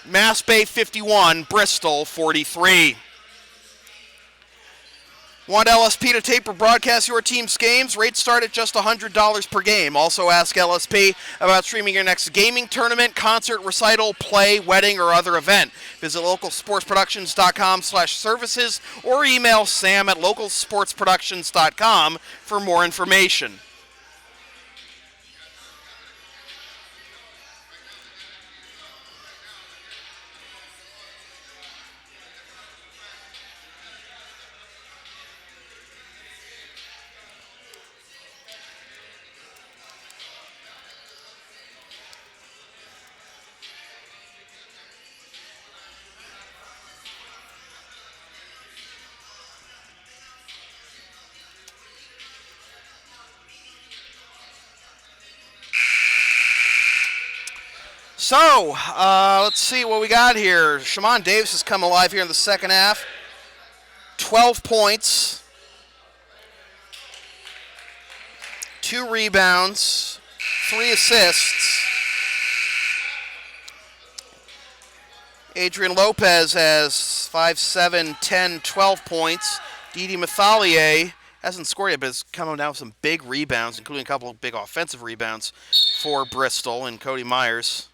Mass Bay 51, Bristol 43. Want LSP to tape or broadcast your team's games? Rates start at just $100 per game. Also ask LSP about streaming your next gaming tournament, concert, recital, play, wedding, or other event. Visit localsportsproductions.com/services or email sam@localsportsproductions.com for more information. So, let's see what we got here. Shamon Davis has come alive here in the second half. 12 points, 2 rebounds, 3 assists. Adrian Lopez has 5, 7, 10, 12 points. Didi Mathalier hasn't scored yet, but is coming down with some big rebounds, including a couple of big offensive rebounds for Bristol and Cody Myers.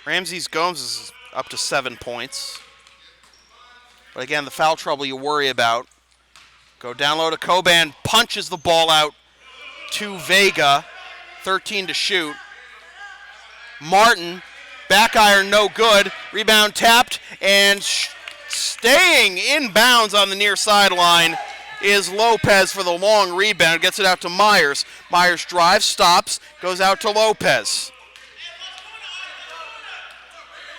Ramses Gomes is up to 7 points. But again, the foul trouble you worry about. Go down low to Coban, punches the ball out to Vega. 13 to shoot. Martin, back iron, no good. Rebound tapped, and staying in bounds on the near sideline is Lopez for the long rebound. Gets it out to Myers. Myers drives, stops, goes out to Lopez.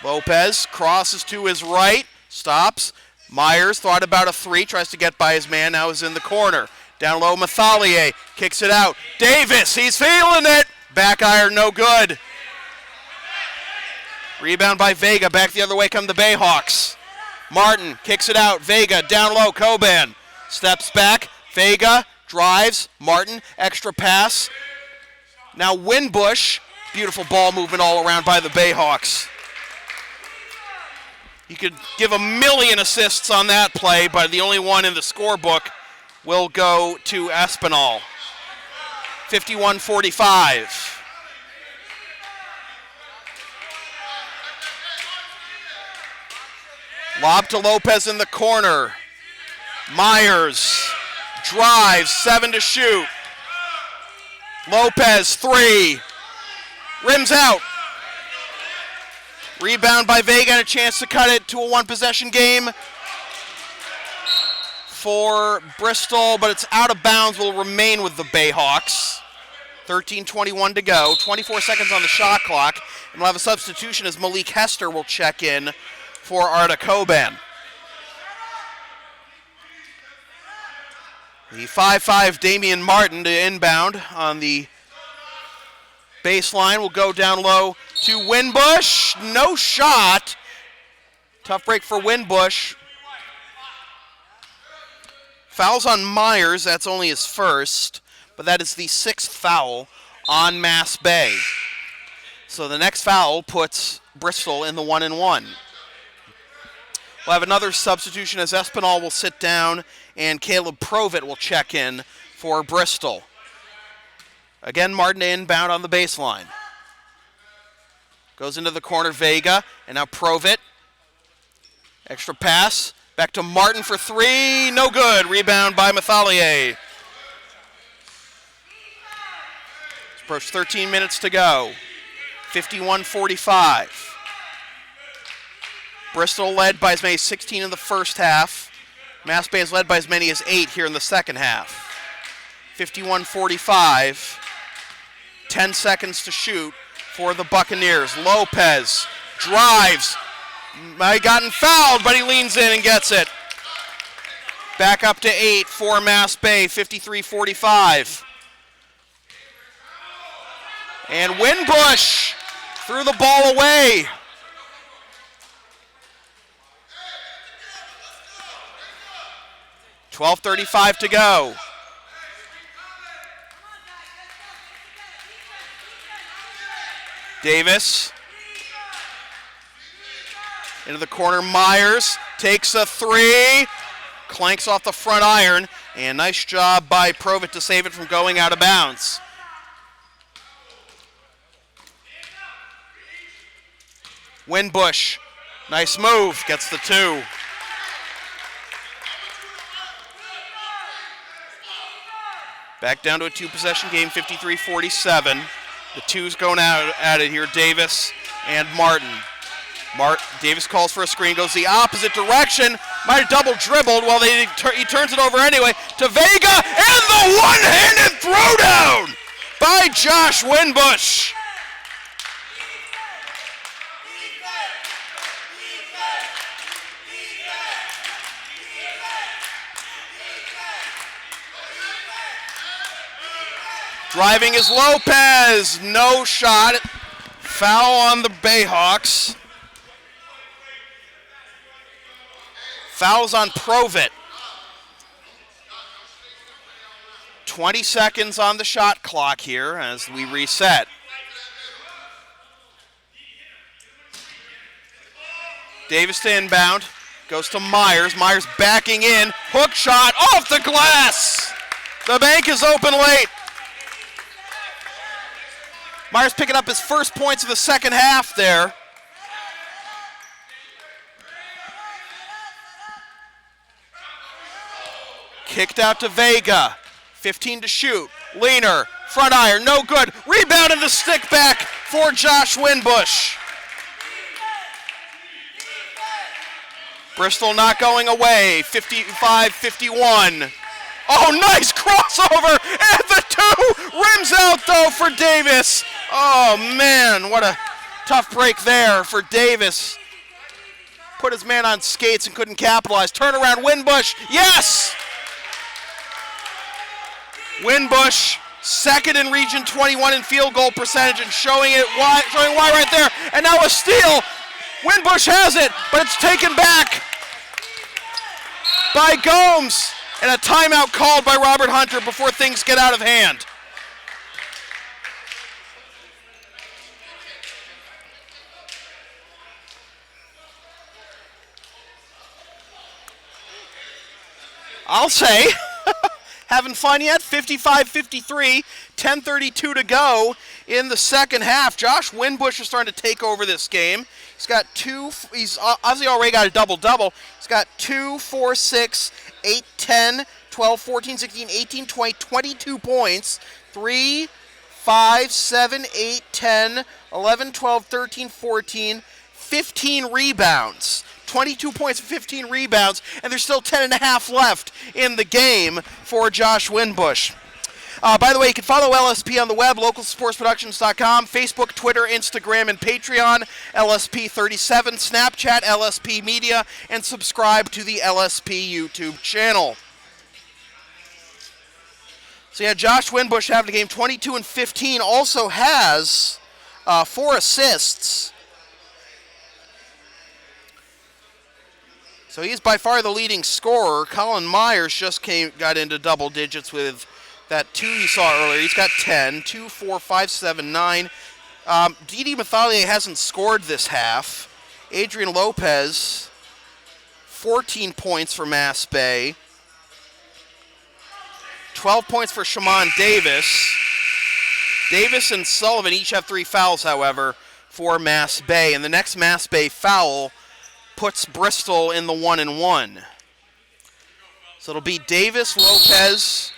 Lopez crosses to his right, stops. Myers thought about a three, tries to get by his man, now is in the corner. Down low, Mathalier kicks it out. Davis, he's feeling it. Back iron, no good. Rebound by Vega, back the other way come the Bayhawks. Martin kicks it out, Vega down low, Coban steps back, Vega drives, Martin, extra pass. Now Winbush, beautiful ball movement all around by the Bayhawks. You could give a million assists on that play, but the only one in the scorebook will go to Espinal. 51-45. Lob to Lopez in the corner. Myers drives, 7 to shoot. Lopez, 3. Rims out. Rebound by Vega and a chance to cut it to a one-possession game for Bristol, but it's out of bounds, will remain with the Bayhawks. 13:21 to go, 24 seconds on the shot clock, and we'll have a substitution as Malik Hester will check in for Arda Coban. The 5'5" Damian Martin to inbound on the baseline will go down low to Winbush. No shot. Tough break for Winbush. Fouls on Myers. That's only his first, but that is the 6th foul on Mass Bay. So the next foul puts Bristol in the 1-1. We'll have another substitution as Espinal will sit down and Caleb Provitt will check in for Bristol. Again, Martin inbound on the baseline. Goes into the corner, Vega, and now Provitt. Extra pass, back to Martin for 3, no good. Rebound by Mathalier. Approach 13 minutes to go. 51-45. Bristol led by as many as 16 in the first half. Mass Bay is led by as many as 8 here in the second half. 51-45. 10 seconds to shoot for the Buccaneers. Lopez drives. Might have gotten fouled, but he leans in and gets it. Back up to 8 for Mass Bay, 53-45. And Winbush threw the ball away. $12:35 to go. Davis into the corner. Myers takes a three, clanks off the front iron, and nice job by Provitt to save it from going out of bounds. Winbush, nice move, gets the two. Back down to a two-possession game, 53-47. The two's going out at it here, Davis and Martin. Davis calls for a screen, goes the opposite direction. Might have double dribbled while he turns it over anyway to Vega, and the one-handed throwdown by Josh Winbush. Driving is Lopez, no shot. Foul on the Bayhawks. Fouls on Provitt. 20 seconds on the shot clock here as we reset. Davis to inbound, goes to Myers. Myers backing in, hook shot off the glass. The bank is open late. Myers picking up his first points of the second half there. Kicked out to Vega. 15 to shoot. Leaner, front iron, no good. Rebound and the stick back for Josh Winbush. Bristol not going away. 55-51. Oh, nice crossover, and the two rims out, though, for Davis. Oh, man, what a tough break there for Davis. Put his man on skates and couldn't capitalize. Turnaround, Winbush, yes! Winbush, second in Region 21 in field goal percentage, and showing why right there. And now a steal. Winbush has it, but it's taken back by Gomes. And a timeout called by Robert Hunter before things get out of hand. I'll say, having fun yet? 55-53, 10:32 to go in the second half. Josh Winbush is starting to take over this game. He's obviously already got a double-double. He's got 2, 4, 6, 8, 10, 12, 14, 16, 18, 20, 22 points. 3, 5, 7, 8, 10, 11, 12, 13, 14, 15 rebounds. 22 points and 15 rebounds, and there's still 10 and a half left in the game for Josh Winbush. By the way, you can follow LSP on the web, localsportsproductions.com, Facebook, Twitter, Instagram, and Patreon, LSP37, Snapchat, LSP Media, and subscribe to the LSP YouTube channel. So yeah, Josh Winbush having a game 22 and 15, also has 4 assists. So he's by far the leading scorer. Colin Myers just got into double digits with that 2 you saw earlier. He's got 10, 2, 4, 5, 7, 9. Didi Mathalier hasn't scored this half. Adrian Lopez, 14 points for Mass Bay. 12 points for Shaman Davis. Davis and Sullivan each have 3 fouls, however, for Mass Bay. And the next Mass Bay foul puts Bristol in the 1-1. So it'll be Davis, Lopez,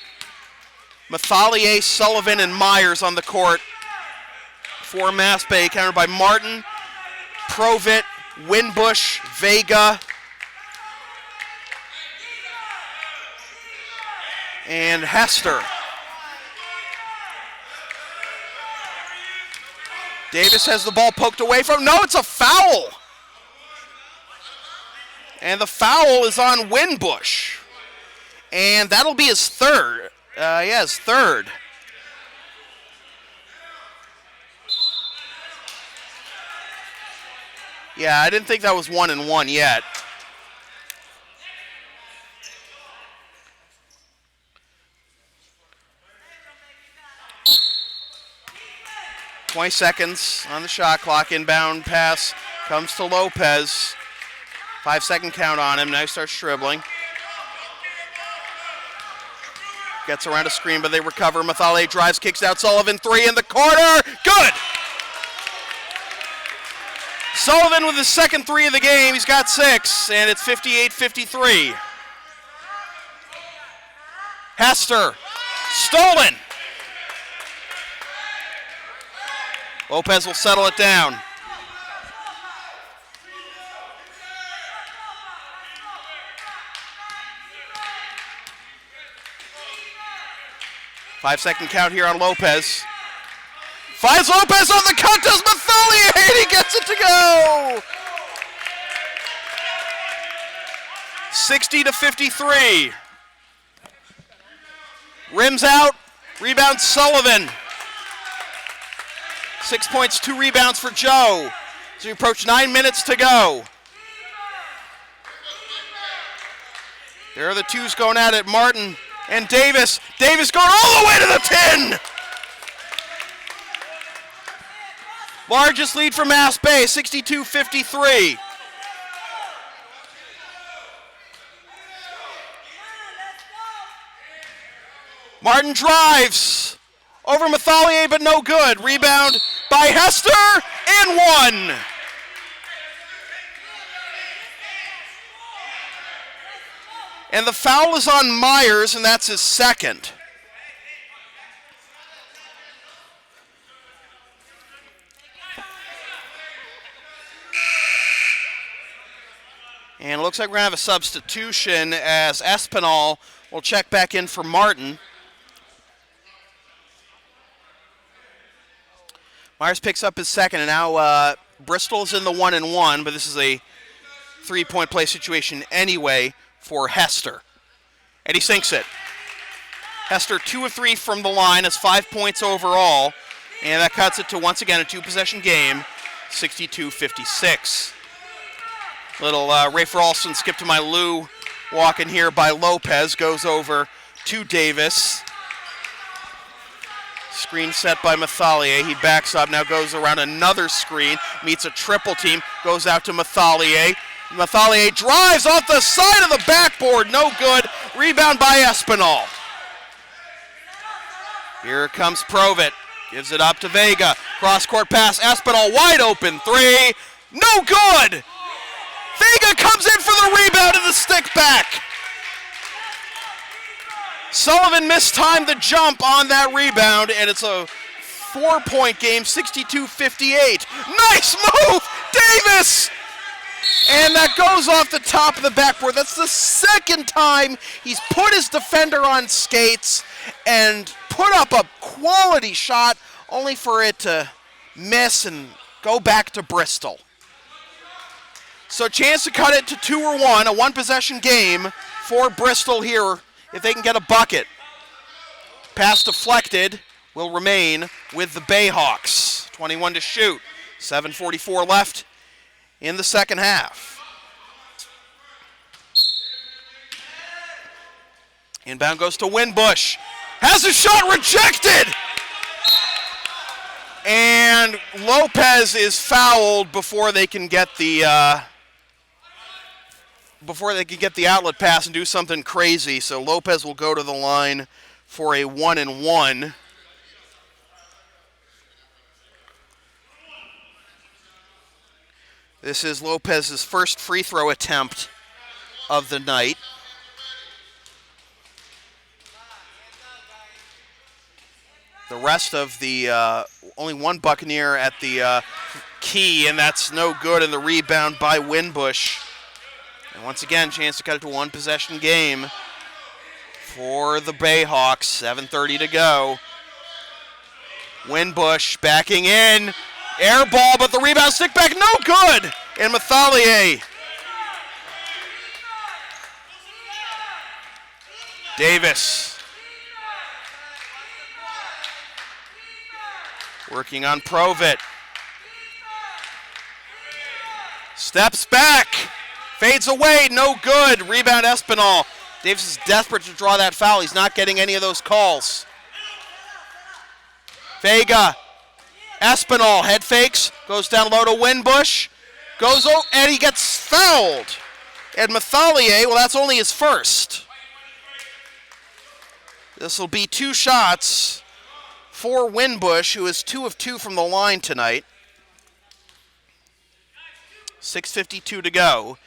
Mathalier, Sullivan, and Myers on the court for Mass Bay, countered by Martin, Provitt, Winbush, Vega, and Hester. Davis has the ball poked away from. No, it's a foul. And the foul is on Winbush. And that'll be his third. His third. Yeah, I didn't think that was 1-1 yet. .20 seconds on the shot clock. Inbound pass comes to Lopez. 5-second count on him. Now he starts dribbling. Gets around a screen, but they recover. Mathale drives, kicks out. Sullivan, three in the corner. Good! Sullivan with his second three of the game. He's got 6, and it's 58-53. Hester, stolen. Lopez will settle it down. Five-second count here on Lopez. Finds Lopez on the cut, does Mathale, and he gets it to go! 60-53. Rims out, rebound Sullivan. 6 points, 2 rebounds for Joe. So we approach 9 minutes to go. There are the twos going at it, Martin and Davis. Davis going all the way to the 10! Largest lead for Mass Bay, 62-53. Martin drives over Mathalier, but no good. Rebound by Hester, and 1. And the foul is on Myers, and that's his second. And it looks like we're going to have a substitution as Espinal will check back in for Martin. Myers picks up his second, and now Bristol's in the 1-1, but this is a 3-point play situation anyway for Hester. And he sinks it. Hester 2 of 3 from the line, has 5 points overall, and that cuts it to, once again, a 2-possession game, 62-56. Little Ray Feralson skip to my Lou walk in here by Lopez, goes over to Davis. Screen set by Mathalier. He backs up, now goes around another screen, meets a triple team, goes out to Mathalier. Mathalier drives off the side of the backboard, no good. Rebound by Espinal. Here comes Provit, gives it up to Vega. Cross-court pass, Espinal wide open, 3, no good! Vega comes in for the rebound and the stick back. Sullivan mistimed the jump on that rebound, and it's a 4-point game, 62-58. Nice move, Davis! And that goes off the top of the backboard. That's the second time he's put his defender on skates and put up a quality shot, only for it to miss and go back to Bristol. So chance to cut it to 2 or 1, a 1-possession game for Bristol here if they can get a bucket. Pass deflected will remain with the Bayhawks. 21 to shoot, 7:44 left in the second half. Inbound goes to Winbush. Has a shot rejected! And Lopez is fouled before they can get the outlet pass and do something crazy. So Lopez will go to the line for a 1-1. This is Lopez's first free throw attempt of the night. The rest of the, only one Buccaneer at the key, and that's no good, and the rebound by Winbush. And once again, chance to cut it to 1-possession game for the Bayhawks. 7:30 to go. Winbush backing in. Air ball, but the rebound stick back, no good. And Mathalier. Davis. Working on Provit. Steps back. Fades away, no good. Rebound Espinal. Davis is desperate to draw that foul. He's not getting any of those calls. Vega. Espinal, head fakes, goes down low to Winbush, goes over, and he gets fouled. And Mathalier, well, that's only his first. This will be 2 shots for Winbush, who is 2 of 2 from the line tonight. 6:52 to go.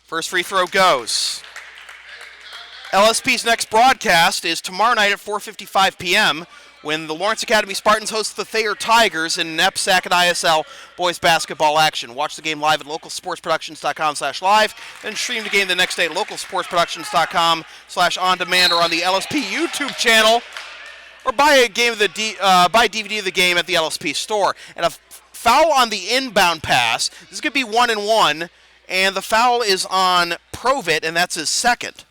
First free throw goes. LSP's next broadcast is tomorrow night at 4:55 p.m. when the Lawrence Academy Spartans host the Thayer Tigers in NEPSAC and ISL boys basketball action. Watch the game live at localsportsproductions.com/live, then stream the game the next day at localsportsproductions.com/on-demand or on the LSP YouTube channel, or buy a game of buy DVD of the game at the LSP store. And a foul on the inbound pass. This is going to be 1-1, and the foul is on Provit, and that's his second.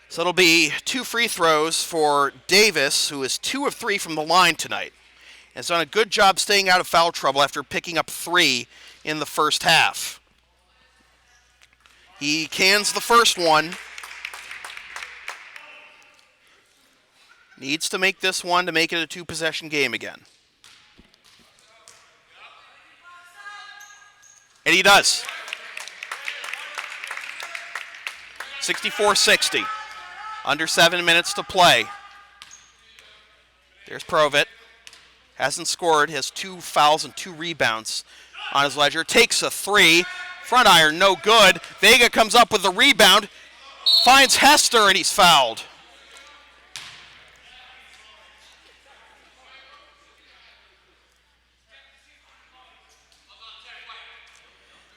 So it'll be 2 free throws for Davis, who is 2 of 3 from the line tonight. And has done a good job staying out of foul trouble after picking up 3 in the first half. He cans the first one. Needs to make this one to make it a 2-possession game again. And he does. 64-60. Under 7 minutes to play. There's Provit. Hasn't scored. Has 2 fouls and 2 rebounds on his ledger. Takes a 3. Front iron, no good. Vega comes up with the rebound. Finds Hester, and he's fouled.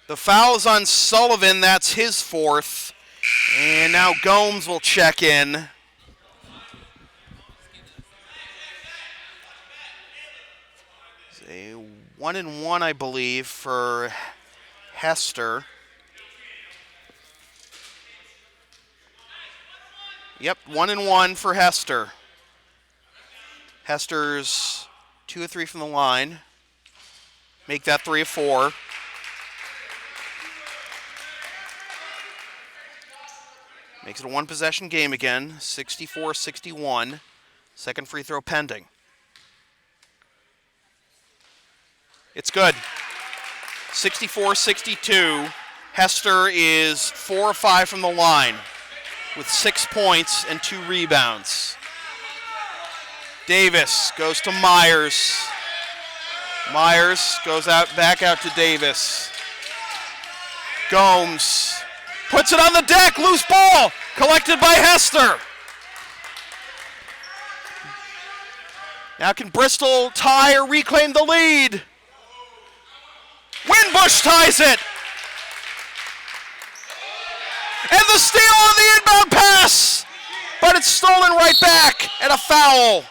The foul is on Sullivan. That's his 4th. And now Gomes will check in. It's a 1-1, I believe, for Hester. Yep, 1-1 for Hester. Hester's 2 of 3 from the line. Make that 3 of 4. Makes it a 1-possession game again, 64-61. Second free throw pending. It's good. 64-62. Hester is 4 of 5 from the line with 6 points and 2 rebounds. Davis goes to Myers. Myers goes back out to Davis. Gomes puts it on the deck, loose ball, collected by Hester. Now can Bristol tie or reclaim the lead? Winbush ties it. And the steal on the inbound pass, but it's stolen right back, and a foul.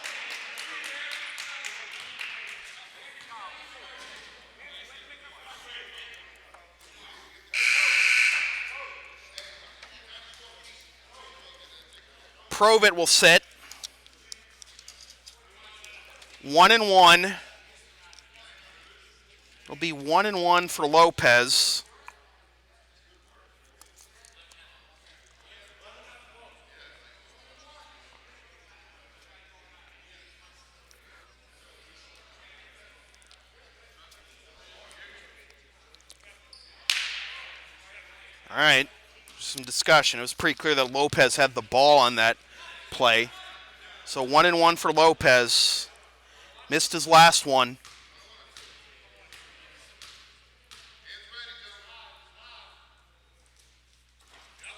Provit will sit. 1-1. It'll be 1-1 for Lopez. All right, some discussion. It was pretty clear that Lopez had the ball on that play. So 1-1 for Lopez. Missed his last one.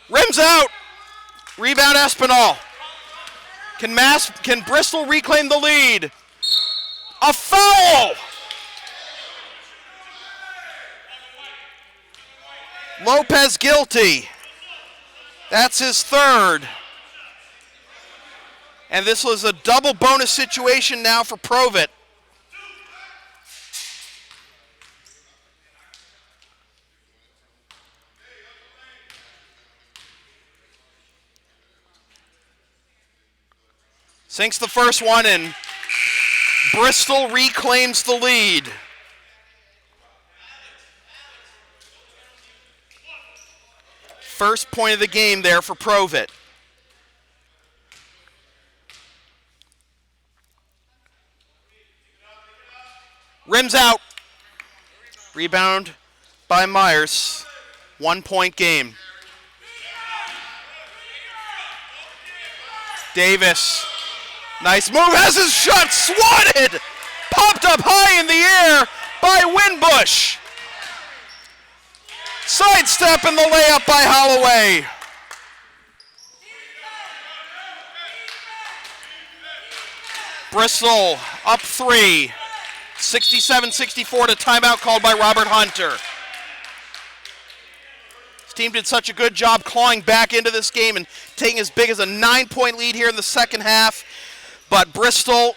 Rims out. Rebound Espinal. Can Bristol reclaim the lead? A foul! Lopez guilty. That's his third. And this was a double bonus situation now for Provitt. Sinks the first one, and Bristol reclaims the lead. First point of the game there for Provitt. Rims out. Rebound by Myers. 1 point game. Davis. Nice move. Has his shot swatted. Popped up high in the air by Winbush. Sidestep and the layup by Holloway. Bristol up 3. 67-64 to timeout called by Robert Hunter. His team did such a good job clawing back into this game and taking as big as a 9-point lead here in the second half. But Bristol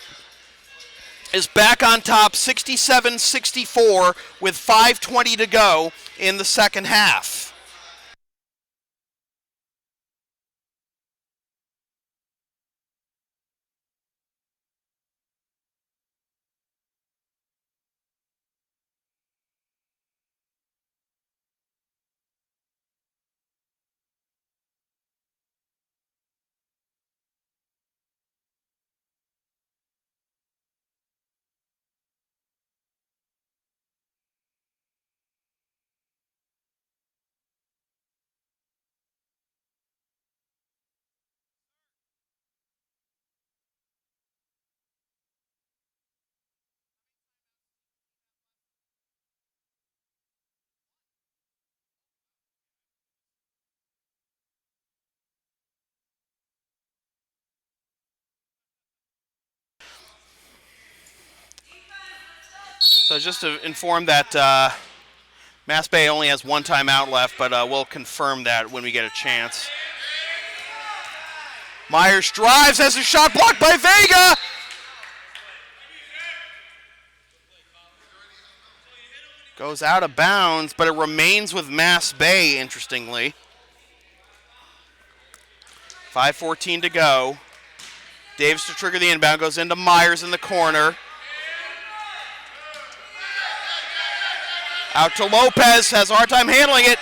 is back on top 67-64 with 5:20 to go in the second half. So just to inform that Mass Bay only has one timeout left, but we'll confirm that when we get a chance. Myers drives, has a shot blocked by Vega. Goes out of bounds, but it remains with Mass Bay, interestingly. 5:14 to go. Davis to trigger the inbound, goes into Myers in the corner. Out to Lopez, has a hard time handling it.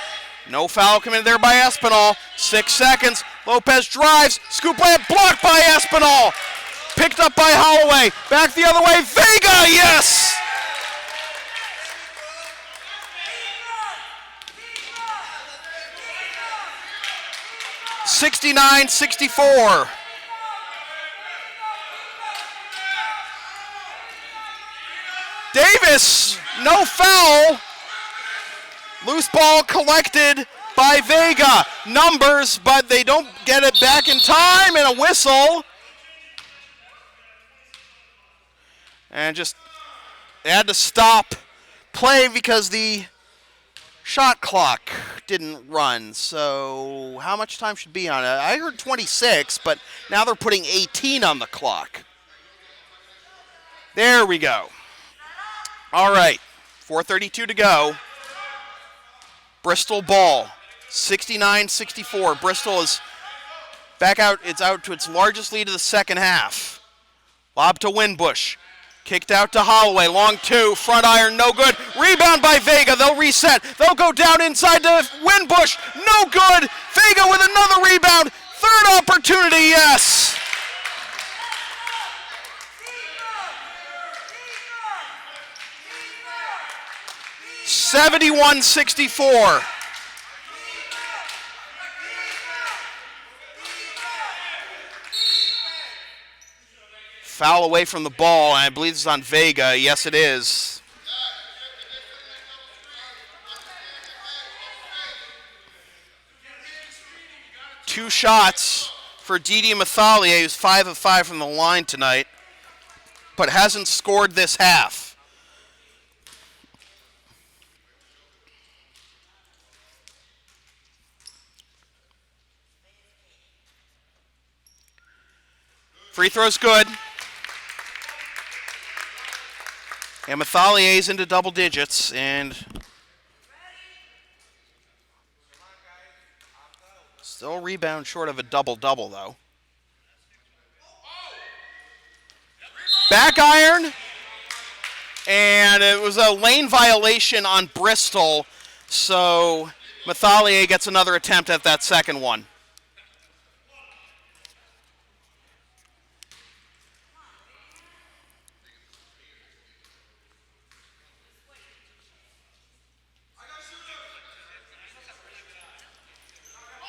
No foul committed there by Espinal. 6 seconds. Lopez drives. Scoop layup blocked by Espinal. Picked up by Holloway. Back the other way. Vega, yes! (69-64). Davis, no foul. Loose ball collected by Vega. Numbers, but they don't get it back in time, and a whistle. And just, they had to stop play because the shot clock didn't run. So how much time should be on it? I heard 26, but now they're putting 18 on the clock. There we go. All right, 4:32 to go. Bristol ball, 69-64. Bristol is back out. It's out to its largest lead of the second half. Lob to Winbush. Kicked out to Holloway. Long two. Front iron, no good. Rebound by Vega. They'll reset. They'll go down inside to Winbush. No good. Vega with another rebound. Third opportunity, yes. (71-64). Foul away from the ball, and I believe this is on Vega. Yes, it is. Two shots for Didi Mathalia, who's 5 of 5 from the line tonight, but hasn't scored this half. Free throw's good. And Mathalier's into double digits, and still rebound short of a double-double, though. Back iron, and it was a lane violation on Bristol, so Mathalier gets another attempt at that second one.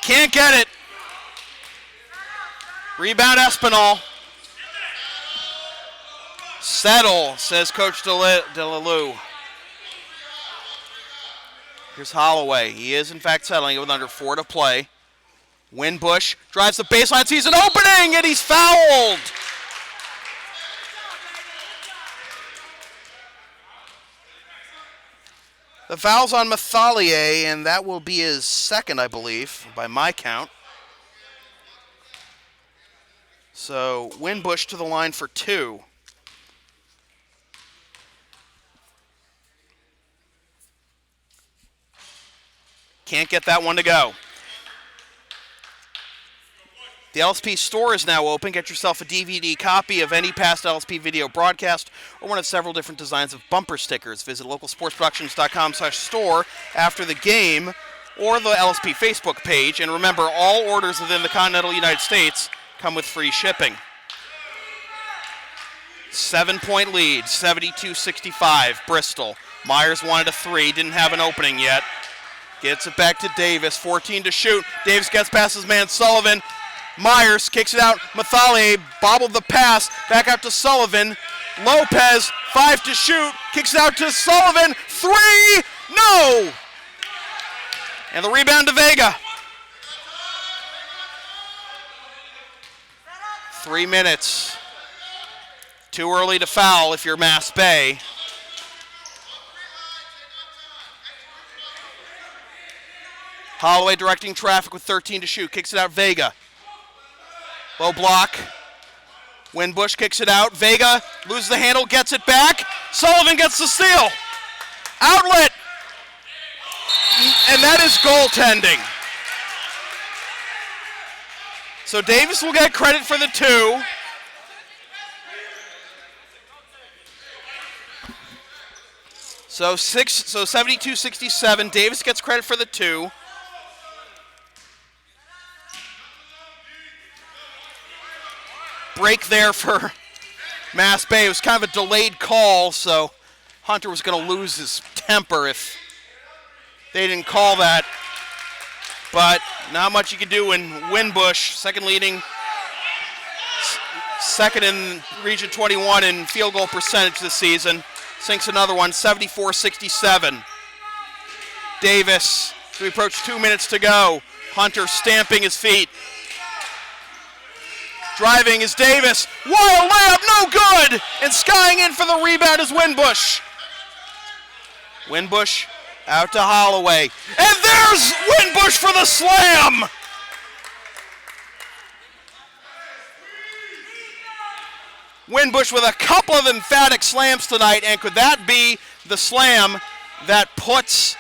Can't get it. Rebound Espinal. Settle, says Coach Delalue. Here's Holloway. He is, in fact, settling it with under 4 to play. Winbush drives the baseline, sees an opening, and he's fouled. The foul's on Mathalier, and that will be his second, I believe, by my count. So Winbush to the line for 2. Can't get that one to go. The LSP store is now open. Get yourself a DVD copy of any past LSP video broadcast or one of several different designs of bumper stickers. Visit localsportsproductions.com/store after the game or the LSP Facebook page. And remember, all orders within the continental United States come with free shipping. 7-point lead, 72-65, Bristol. Myers wanted a 3, didn't have an opening yet. Gets it back to Davis, 14 to shoot. Davis gets past his man Sullivan. Myers kicks it out. Mathalier bobbled the pass. Back out to Sullivan. Lopez, 5 to shoot. Kicks it out to Sullivan. 3! No! And the rebound to Vega. 3 minutes. Too early to foul if you're Mass Bay. Holloway directing traffic with 13 to shoot. Kicks it out, Vega. Low block. Winbush kicks it out. Vega loses the handle, gets it back. Sullivan gets the steal. Outlet. And that is goaltending. So Davis will get credit for the 2. So 72-67. Davis gets credit for the 2. Break there for Mass Bay. It was kind of a delayed call, so Hunter was going to lose his temper if they didn't call that. But not much you can do when Winbush, second in Region 21 in field goal percentage this season, sinks another one, 74-67. Davis, we approach 2 minutes to go. Hunter stamping his feet. Driving is Davis. Wild layup, no good! And skying in for the rebound is Winbush. Winbush out to Holloway. And there's Winbush for the slam! Winbush with a couple of emphatic slams tonight, and could that be the slam that puts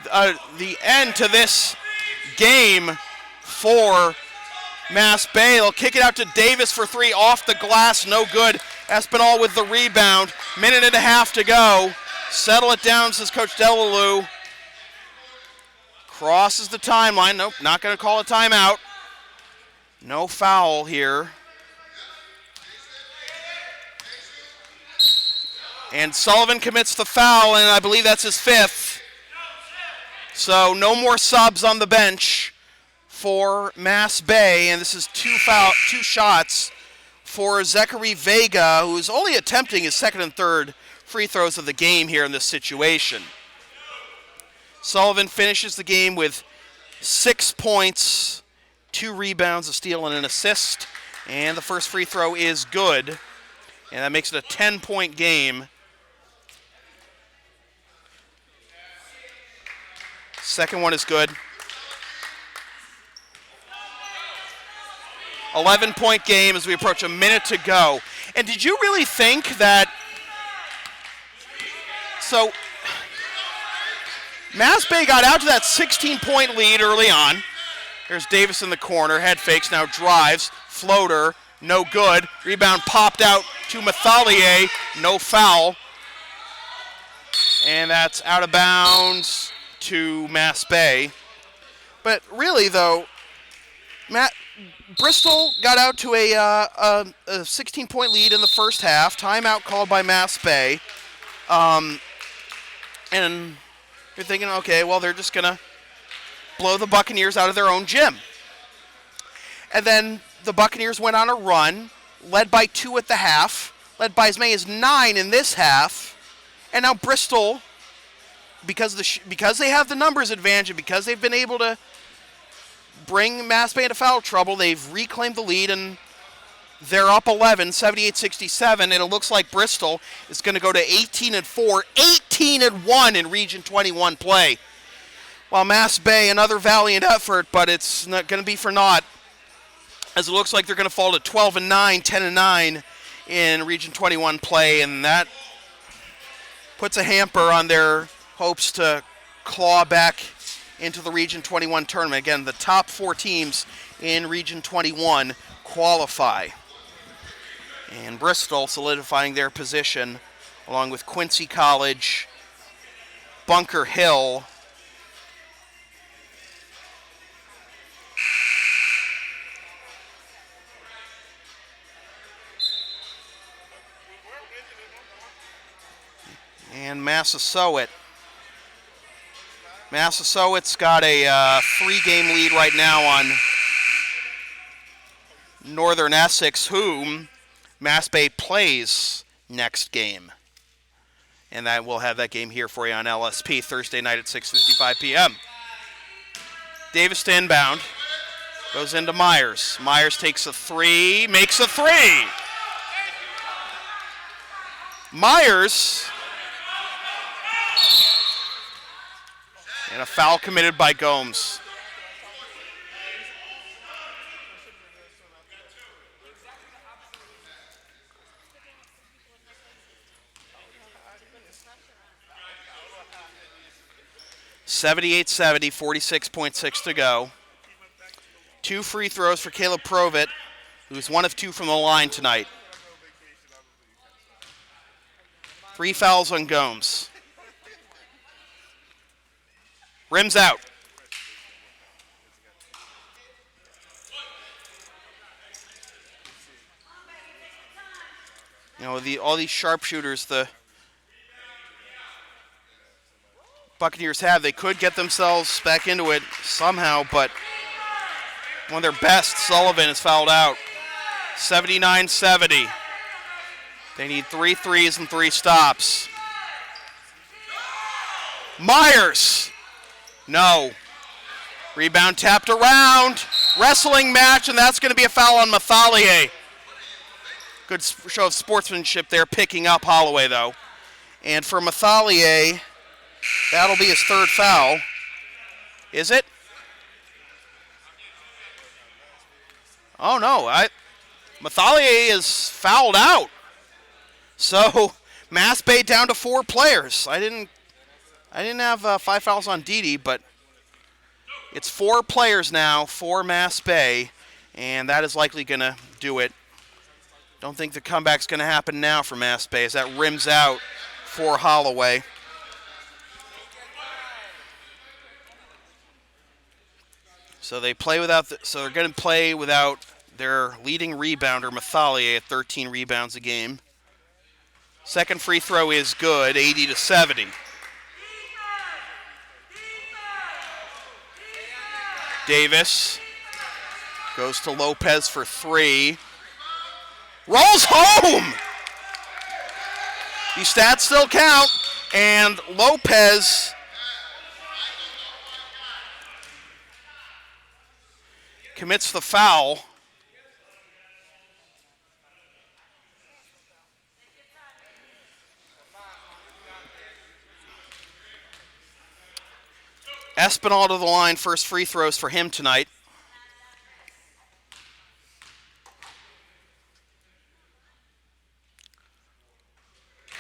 the end to this game for Mass Bay? They'll kick it out to Davis for 3 off the glass, no good. Espinal with the rebound. Minute and a half to go. Settle it down, says Coach Delalue. Crosses the timeline. Nope, not going to call a timeout. No foul here. And Sullivan commits the foul, and I believe that's his 5th. So no more subs on the bench for Mass Bay, and this is 2 shots for Zachary Vega, who is only attempting his second and third free throws of the game here in this situation. Sullivan finishes the game with 6 points, 2 rebounds, a steal, and an assist, and the first free throw is good, and that makes it a 10-point game. Second one is good. 11-point game as we approach a minute to go. And did you really think that... So, Mass Bay got out to that 16-point lead early on. There's Davis in the corner. Head fakes, now drives. Floater, no good. Rebound popped out to Mathalier. No foul. And that's out of bounds to Mass Bay. But really, though, Bristol got out to a 16-point lead in the first half. Timeout called by Mass Bay. And you're thinking, okay, well, they're just going to blow the Buccaneers out of their own gym. And then the Buccaneers went on a run, led by 2 at the half, led by as many as 9 in this half. And now Bristol, because they have the numbers advantage and because they've been able to bring Mass Bay into foul trouble, they've reclaimed the lead, and they're up 11, 78-67, and it looks like Bristol is going to go to 18-4, 18-1 in Region 21 play. While Mass Bay, another valiant effort, but it's not going to be for naught, as it looks like they're going to fall to 12-9, 10-9 in Region 21 play, and that puts a hamper on their hopes to claw back into the Region 21 tournament. Again, the top 4 teams in Region 21 qualify. And Bristol solidifying their position along with Quincy College, Bunker Hill, and Massasoit. Massasoit's got a 3-game lead right now on Northern Essex, whom Mass Bay plays next game. And that we'll have that game here for you on LSP Thursday night at 6:55 p.m. Davis to inbound. Goes into Myers. Myers takes a 3, makes a 3. Myers. And a foul committed by Gomes. (78-70), 46.6 to go. 2 free throws for Caleb Provitt, who's 1 of 2 from the line tonight. 3 fouls on Gomes. Rims out. You know, all these sharpshooters the Buccaneers have, they could get themselves back into it somehow, but one of their best, Sullivan, is fouled out. 79-70. They need 3 threes and 3 stops. Myers. No. Rebound tapped around. Wrestling match, and that's going to be a foul on Mathalier. Good show of sportsmanship there, picking up Holloway, though. And for Mathalier, that'll be his 3rd foul. Is it? Oh, no. Mathalier is fouled out. So, Mass Bay down to 4 players. I didn't have 5 fouls on Dede, but it's 4 players now for Mass Bay, and that is likely going to do it. Don't think the comeback's going to happen now for Mass Bay as that rims out for Holloway. So they're going to play without their leading rebounder, Mathalier, at 13 rebounds a game. Second free throw is good, 80-70. Davis goes to Lopez for 3. Rolls home! These stats still count, and Lopez commits the foul. Espinal to the line, first free throws for him tonight.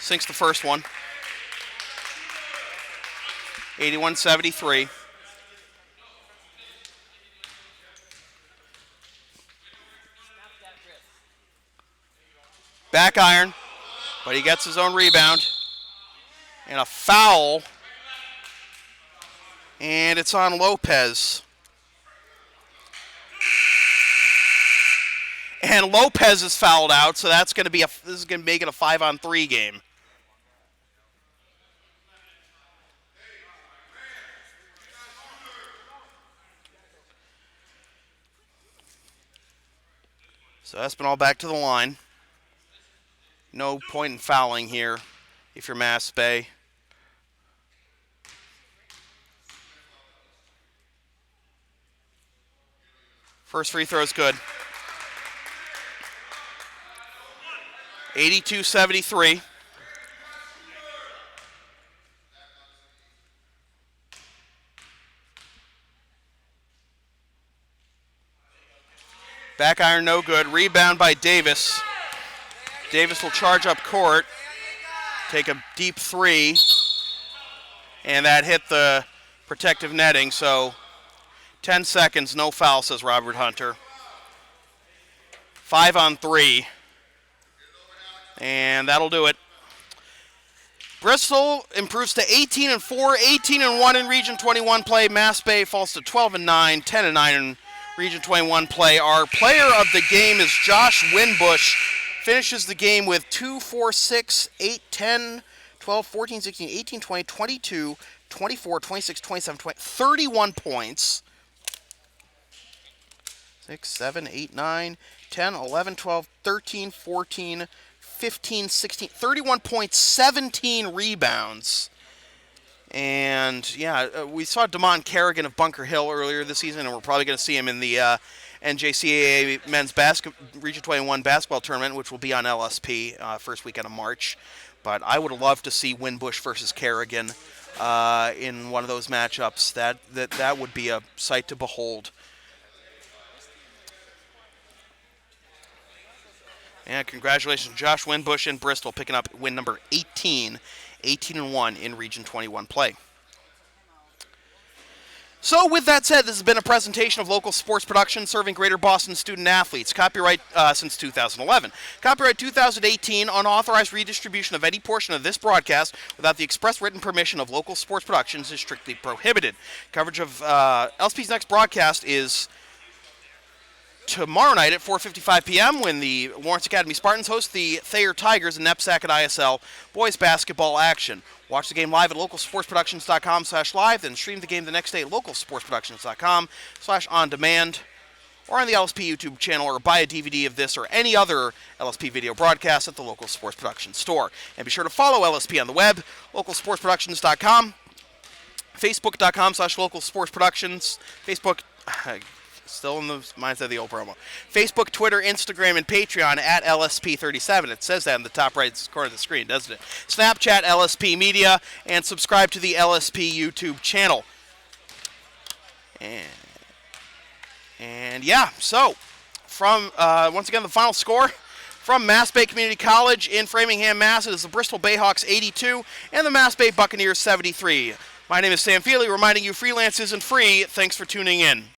Sinks the first one. 81-73. Back iron, but he gets his own rebound. And a foul. And it's on Lopez. And Lopez is fouled out, so that's going to be this is going to make it a 5-on-3 game. So Espinal back to the line. No point in fouling here if you're Mass Bay. First free throw is good. 82-73. Back iron no good. Rebound by Davis. Davis will charge up court. Take a deep three. And that hit the protective netting, so 10 seconds, no foul, says Robert Hunter. 5-on-3. And that'll do it. Bristol improves to 18-4, 18-1 in Region 21 play. Mass Bay falls to 12-9, 10-9 in Region 21 play. Our player of the game is Josh Winbush. Finishes the game with 2, 4, 6, 8, 10, 12, 14, 16, 18, 20, 22, 24, 26, 27, 20, 31 points. 6, 7, 8, 9, 10, 11, 12, 13, 14, 15, 16, 31 points, 17 rebounds. And, yeah, we saw Damon Kerrigan of Bunker Hill earlier this season, and we're probably going to see him in the NJCAA Men's Region 21 basketball tournament, which will be on LSP first weekend of March. But I would love to see Winbush versus Kerrigan in one of those matchups. That would be a sight to behold. And congratulations, Josh Winbush in Bristol, picking up win number 18, 18-1 in Region 21 play. So with that said, this has been a presentation of local sports production serving Greater Boston student athletes. Copyright since 2011. Copyright 2018, unauthorized redistribution of any portion of this broadcast without the express written permission of local sports productions is strictly prohibited. Coverage of LSP's next broadcast is tomorrow night at 4:55 p.m. when the Lawrence Academy Spartans host the Thayer Tigers in Nepsacket ISL boys basketball action. Watch the game live at localsportsproductions.com/live, then stream the game the next day at localsportsproductions.com/on-demand, or on the LSP YouTube channel, or buy a DVD of this or any other LSP video broadcast at the local sports production store. And be sure to follow LSP on the web, localsportsproductions.com, facebook.com/localsportsproductions, Facebook... Still in the mindset of the old promo. Facebook, Twitter, Instagram, and Patreon at LSP37. It says that in the top right corner of the screen, doesn't it? Snapchat, LSP Media, and subscribe to the LSP YouTube channel. And yeah, so from, once again, the final score from Mass Bay Community College in Framingham, Mass. It is the Bristol Bayhawks 82 and the Mass Bay Buccaneers 73. My name is Sam Feely, reminding you freelance isn't free. Thanks for tuning in.